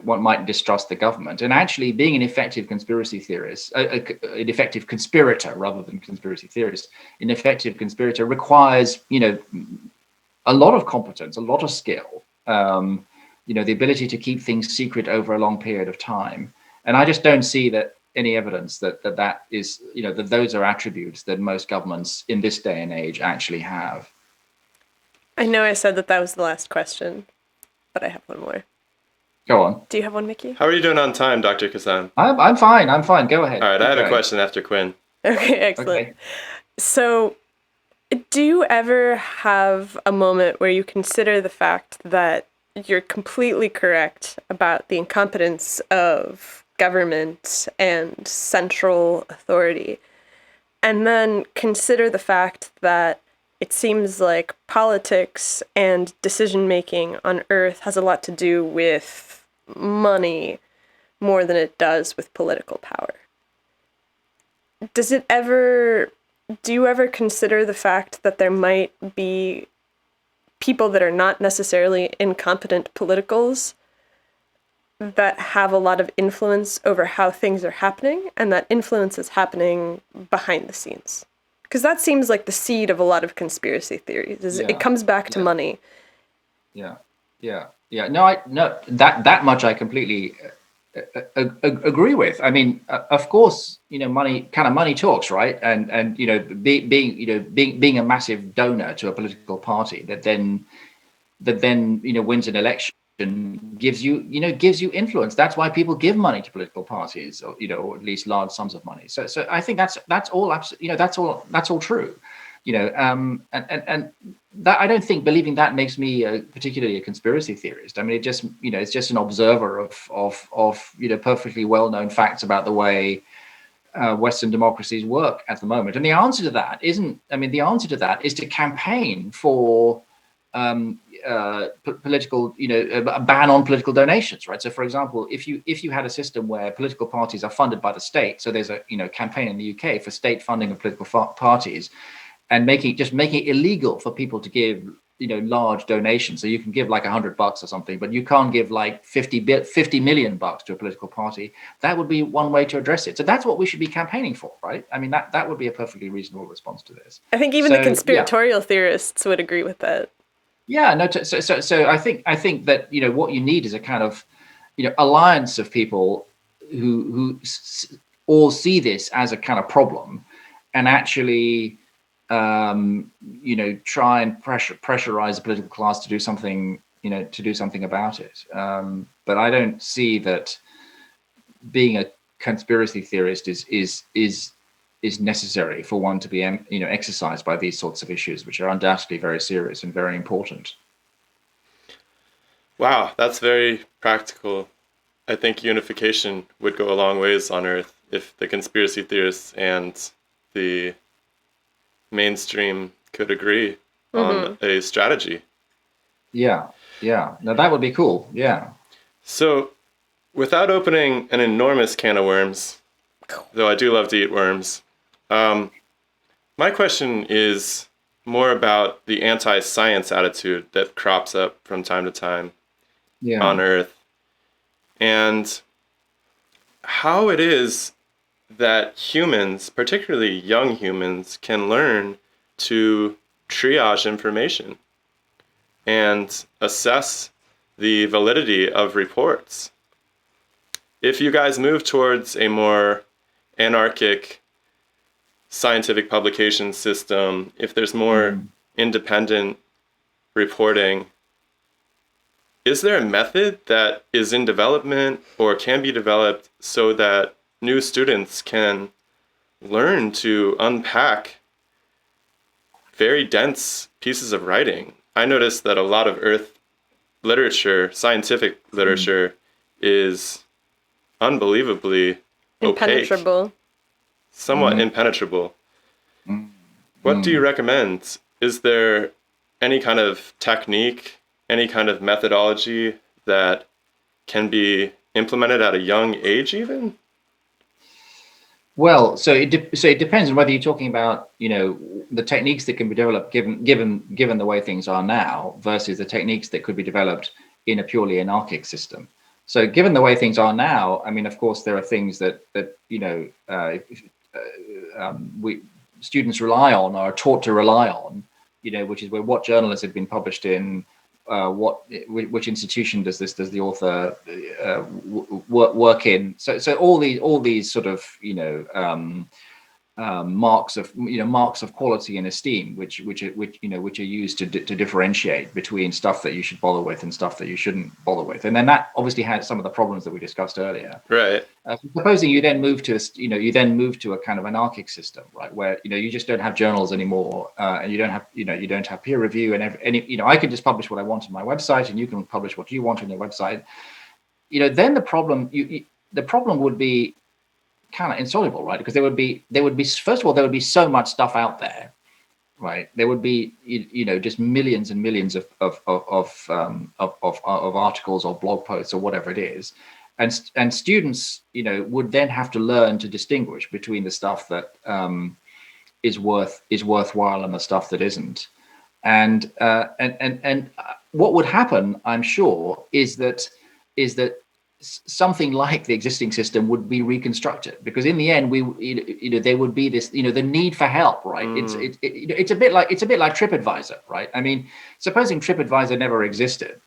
one might distrust the government. And actually, being an effective conspiracy theorist, an effective conspirator rather than conspiracy theorist, an effective conspirator requires a lot of competence, a lot of skill, the ability to keep things secret over a long period of time. And I just don't see that any evidence that is, that those are attributes that most governments in this day and age actually have. I know I said that was the last question, but I have one more. Go on. Do you have one, Mickey? How are you doing on time, Dr. Cassam? I'm fine. Go ahead. All right, Keep I have going. a question after Quinn. Okay, excellent. Okay. So, do you ever have a moment where you consider the fact that you're completely correct about the incompetence of government and central authority, and then consider the fact that it seems like politics and decision-making on Earth has a lot to do with money more than it does with political power? Do you ever consider the fact that there might be people that are not necessarily incompetent politicals that have a lot of influence over how things are happening, and that influence is happening behind the scenes? Because that seems like the seed of a lot of conspiracy theories. It comes back to money. Yeah. No, that much I completely agree with. I mean, of course, money talks, right? And being a massive donor to a political party that then wins an election gives you influence. That's why people give money to political parties, or at least large sums of money. So I think that's all absolutely, that's all true. And that, I don't think believing that makes me particularly a conspiracy theorist. I mean, it's just an observer of perfectly well-known facts about the way Western democracies work at the moment. And the answer to that is to campaign for political, a ban on political donations, right? So, for example, if you had a system where political parties are funded by the state, so there's a campaign in the UK for state funding of political parties, and making it illegal for people to give large donations. So you can give like $100 or something, but you can't give like 50 million bucks to a political party. That would be one way to address it. So that's what we should be campaigning for, right? I mean, that would be a perfectly reasonable response to this. I think even the conspiratorial theorists would agree with that. Yeah, no. So I think that what you need is a kind of alliance of people who all see this as a kind of problem, and actually try and pressurize the political class to do something about it. But I don't see that being a conspiracy theorist is necessary for one to be exercised by these sorts of issues, which are undoubtedly very serious and very important. Wow, that's very practical. I think unification would go a long ways on Earth if the conspiracy theorists and the mainstream could agree on a strategy. Yeah. No, that would be cool. Yeah. So, without opening an enormous can of worms, though I do love to eat worms, my question is more about the anti-science attitude that crops up from time to time on Earth, and how it is that humans, particularly young humans, can learn to triage information and assess the validity of reports. If you guys move towards a more anarchic scientific publication system, if there's more independent reporting, is there a method that is in development or can be developed so that new students can learn to unpack very dense pieces of writing. I noticed that a lot of Earth literature, scientific literature, is unbelievably Impenetrable. opaque, somewhat impenetrable. What do you recommend? Is there any kind of technique, any kind of methodology that can be implemented at a young age even? Well, so it depends on whether you're talking about, you know, the techniques that can be developed given the way things are now versus the techniques that could be developed in a purely anarchic system. So given the way things are now, I mean, of course, there are things that you know, we students rely on or are taught to rely on, you know, which is where what journals have been published in, which institution does the author work in. So all these sort of, you know, marks of quality and esteem, which are used to differentiate between stuff that you should bother with and stuff that you shouldn't bother with. And then that obviously had some of the problems that we discussed earlier. Right. Supposing you then move to a kind of anarchic system, right, where, you know, you just don't have journals anymore, and you don't have peer review, and any, I can just publish what I want on my website, and you can publish what you want on your website. You know, then the problem would be kind of insoluble, right? Because there would be first of all, there would be so much stuff out there, right? There would be, you know, just millions and millions of articles or blog posts or whatever it is, and students, you know, would then have to learn to distinguish between the stuff that is worthwhile and the stuff that isn't. And what would happen, I'm sure, is that something like the existing system would be reconstructed, because in the end there would be this, the need for help, right? It's a bit like TripAdvisor, right? I mean, supposing TripAdvisor never existed,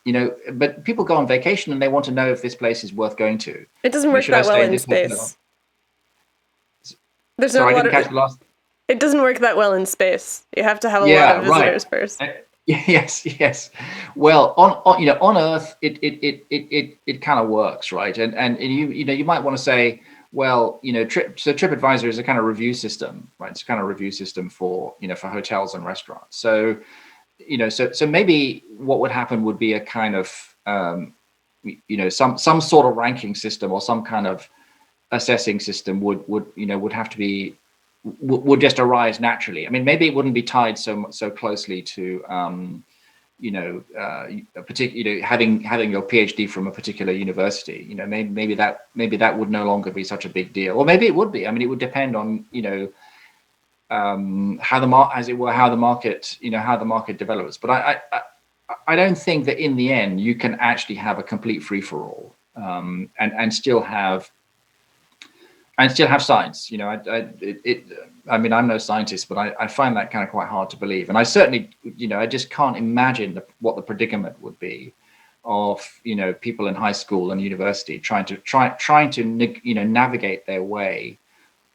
but people go on vacation and they want to know if this place is worth going to. It doesn't work that well in space. There's no water. It doesn't work that well in space. You have to have a lot of visitors first. Yes. Well, on Earth, it kind of works, right? And you might want to say, well, TripAdvisor is a kind of review system, right? It's a kind of review system for hotels and restaurants. So, so maybe what would happen would be a kind of some sort of ranking system or some kind of assessing system would have to be. Would just arise naturally. I mean, maybe it wouldn't be tied so closely to, a particular having your PhD from a particular university. Maybe that would no longer be such a big deal, or maybe it would be. I mean, it would depend on how the market develops. But I don't think that in the end you can actually have a complete free for all and still have. And still have science, I mean, I'm no scientist, but I find that kind of quite hard to believe. And I certainly, I just can't imagine what the predicament would be of, people in high school and university trying to navigate their way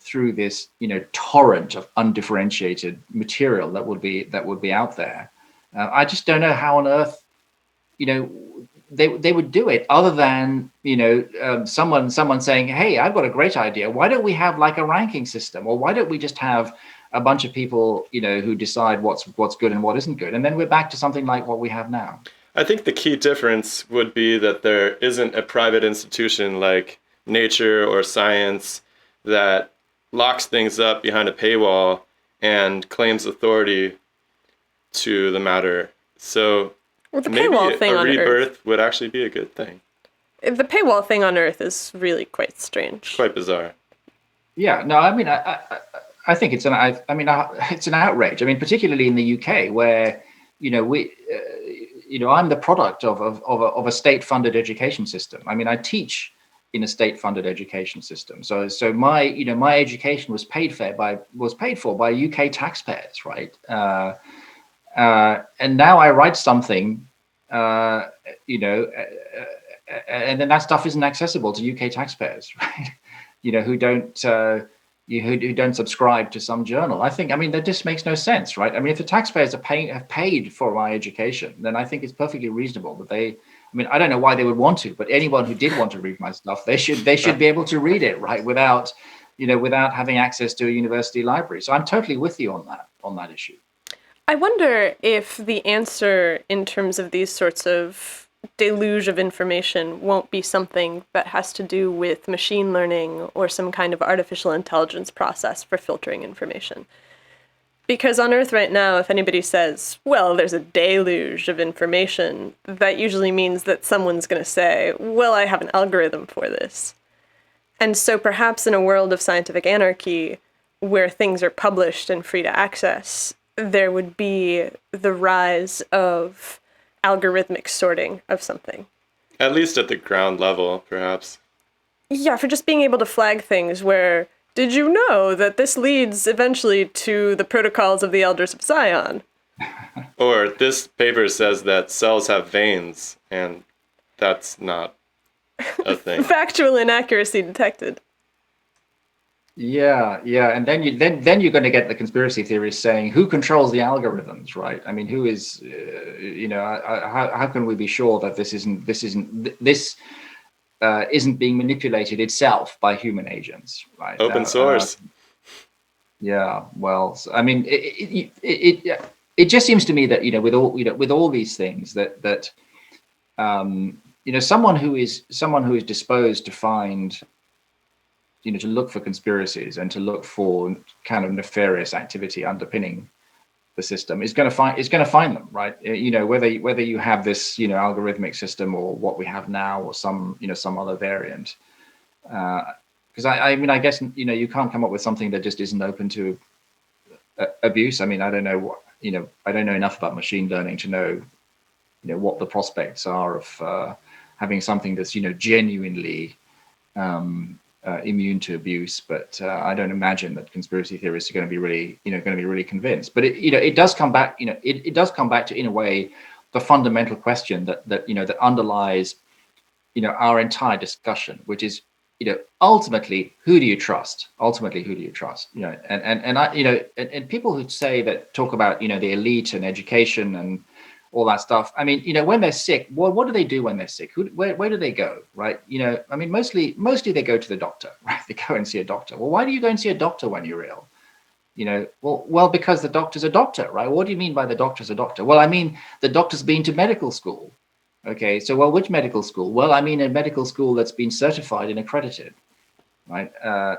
through this, torrent of undifferentiated material that would be out there. I just don't know how on earth, they would do it other than someone saying, hey, I've got a great idea, why don't we have like a ranking system, or why don't we just have a bunch of people who decide what's good and what isn't good, and then we're back to something like what we have now. I think the key difference would be that there isn't a private institution like Nature or Science that locks things up behind a paywall and claims authority to the matter. So the maybe paywall thing a on rebirth Earth would actually be a good thing. The paywall thing on Earth is really quite strange. Quite bizarre. Yeah, no, I mean, I think it's an outrage. I mean, particularly in the UK, where I'm the product of a state-funded education system. I mean, I teach in a state-funded education system, so my education was paid for by UK taxpayers, right? And now I write something, and then that stuff isn't accessible to UK taxpayers, right? Who don't subscribe to some journal. That just makes no sense, right? I mean, if the taxpayers have paid for my education, then I think it's perfectly reasonable that they. I mean, I don't know why they would want to, but anyone who did want to read my stuff, they should be able to read it, right, without without having access to a university library. So I'm totally with you on that issue. I wonder if the answer in terms of these sorts of deluge of information won't be something that has to do with machine learning or some kind of artificial intelligence process for filtering information. Because on Earth right now, if anybody says, well, there's a deluge of information, that usually means that someone's going to say, well, I have an algorithm for this. And so perhaps in a world of scientific anarchy, where things are published and free to access, there would be the rise of algorithmic sorting of something. At least at the ground level, perhaps. Yeah, for just being able to flag things where, did you know that this leads eventually to the protocols of the Elders of Zion? Or this paper says that cells have veins, and that's not a thing. Factual inaccuracy detected. Yeah, and then you're going to get the conspiracy theorists saying who controls the algorithms, right? I mean, who is, how can we be sure that this isn't being manipulated itself by human agents, right? Open source. Yeah, well, I mean, it just seems to me that with all these things that someone who is disposed to find, to look for conspiracies and to look for kind of nefarious activity underpinning the system is going to find them, right? Whether you have this algorithmic system or what we have now or some other variant. Because I mean, I guess you can't come up with something that just isn't open to abuse. I mean, I don't know I don't know enough about machine learning to know what the prospects are of having something that's genuinely immune to abuse, but I don't imagine that conspiracy theorists are going to be really convinced. But it does come back, it does come back to, in a way, the fundamental question that underlies our entire discussion, which is ultimately who do you trust? And people who say that, talk about the elite and education and all that stuff. I mean, when they're sick, what do they do when they're sick? Where do they go, right? I mean, mostly they go to the doctor, right? They go and see a doctor. Well, why do you go and see a doctor when you're ill? Well, because the doctor's a doctor, right? What do you mean by the doctor's a doctor? Well, I mean, the doctor's been to medical school. Okay, so, well, which medical school? Well, I mean, a medical school that's been certified and accredited, right?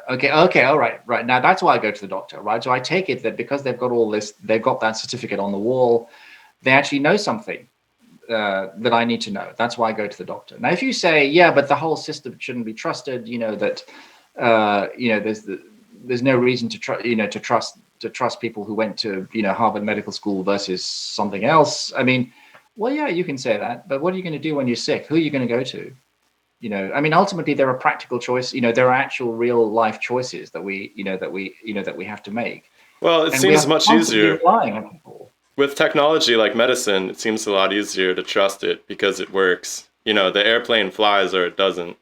Okay, all right. Now, that's why I go to the doctor, right? So I take it that because they've got all this, they've got that certificate on the wall, they actually know something that I need to know. That's why I go to the doctor. Now, if you say, yeah, but the whole system shouldn't be trusted, that there's no reason to trust people who went to Harvard Medical School versus something else. I mean, well, yeah, you can say that, but what are you going to do when you're sick? Who are you going to go to? I mean, ultimately, there are practical choices. There are actual real life choices that we have to make. Well, it seems much easier. Relying on people. With technology like medicine, it seems a lot easier to trust it because it works. The airplane flies or it doesn't.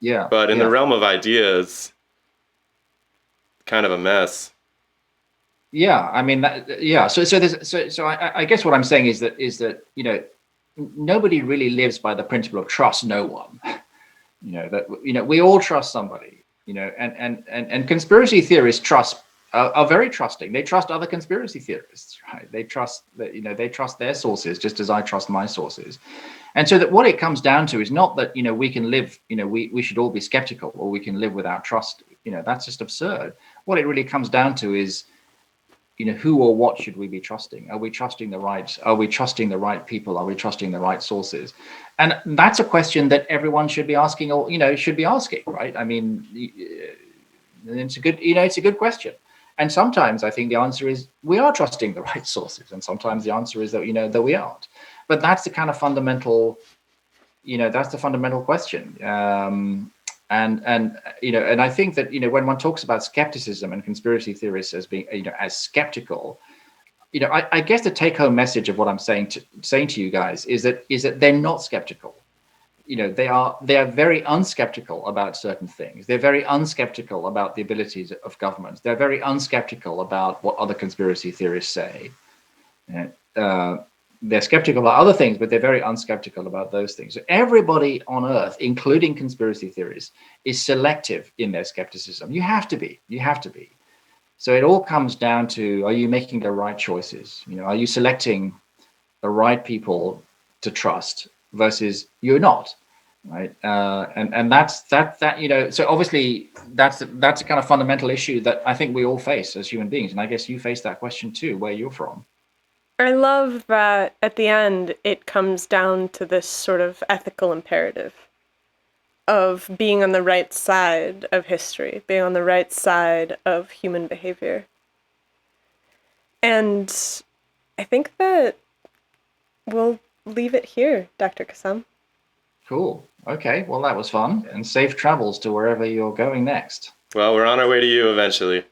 Yeah. But in the realm of ideas, kind of a mess. Yeah, I mean, So I guess what I'm saying is that nobody really lives by the principle of trust no one. We all trust somebody. And conspiracy theorists are very trusting. They trust other conspiracy theorists, right? They trust that they trust their sources just as I trust my sources. And so that what it comes down to is not that we can live, we should all be skeptical or we can live without trust. That's just absurd. What it really comes down to is who or what should we be trusting? Are we trusting the right people? Are we trusting the right sources? And that's a question that everyone should be asking, or right? I mean, it's a good question. And sometimes I think the answer is we are trusting the right sources, and sometimes the answer is that that we aren't. But that's the kind of fundamental, that's the fundamental question. And I think that when one talks about skepticism and conspiracy theorists as being as skeptical, I guess the take-home message of what I'm saying to you guys is that they're not skeptical. They are very unskeptical about certain things. They're very unskeptical about the abilities of governments. They're very unskeptical about what other conspiracy theorists say. they're skeptical about other things, but they're very unskeptical about those things. So everybody on Earth, including conspiracy theories, is selective in their skepticism. You have to be. You have to be. So it all comes down to, are you making the right choices? Are you selecting the right people to trust versus you're not, right? And that's that. So obviously that's a kind of fundamental issue that I think we all face as human beings, and I guess you face that question too, where you're from. I love that at the end it comes down to this sort of ethical imperative of being on the right side of history, being on the right side of human behavior. And I think that we'll leave it here, Dr. Cassam. Cool. Okay, well, that was fun, and safe travels to wherever you're going next. Well, we're on our way to you eventually.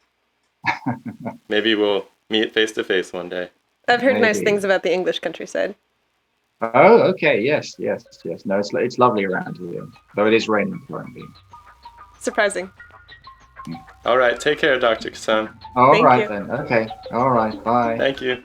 Maybe we'll meet face to face one day. I've heard nice Maybe. things about the English countryside. Oh, okay. Yes. No, it's lovely around here, though it is raining currently. Surprising. All right, take care, Dr. Cassam. All Thank right you. then. Okay. All right. Bye. Thank you.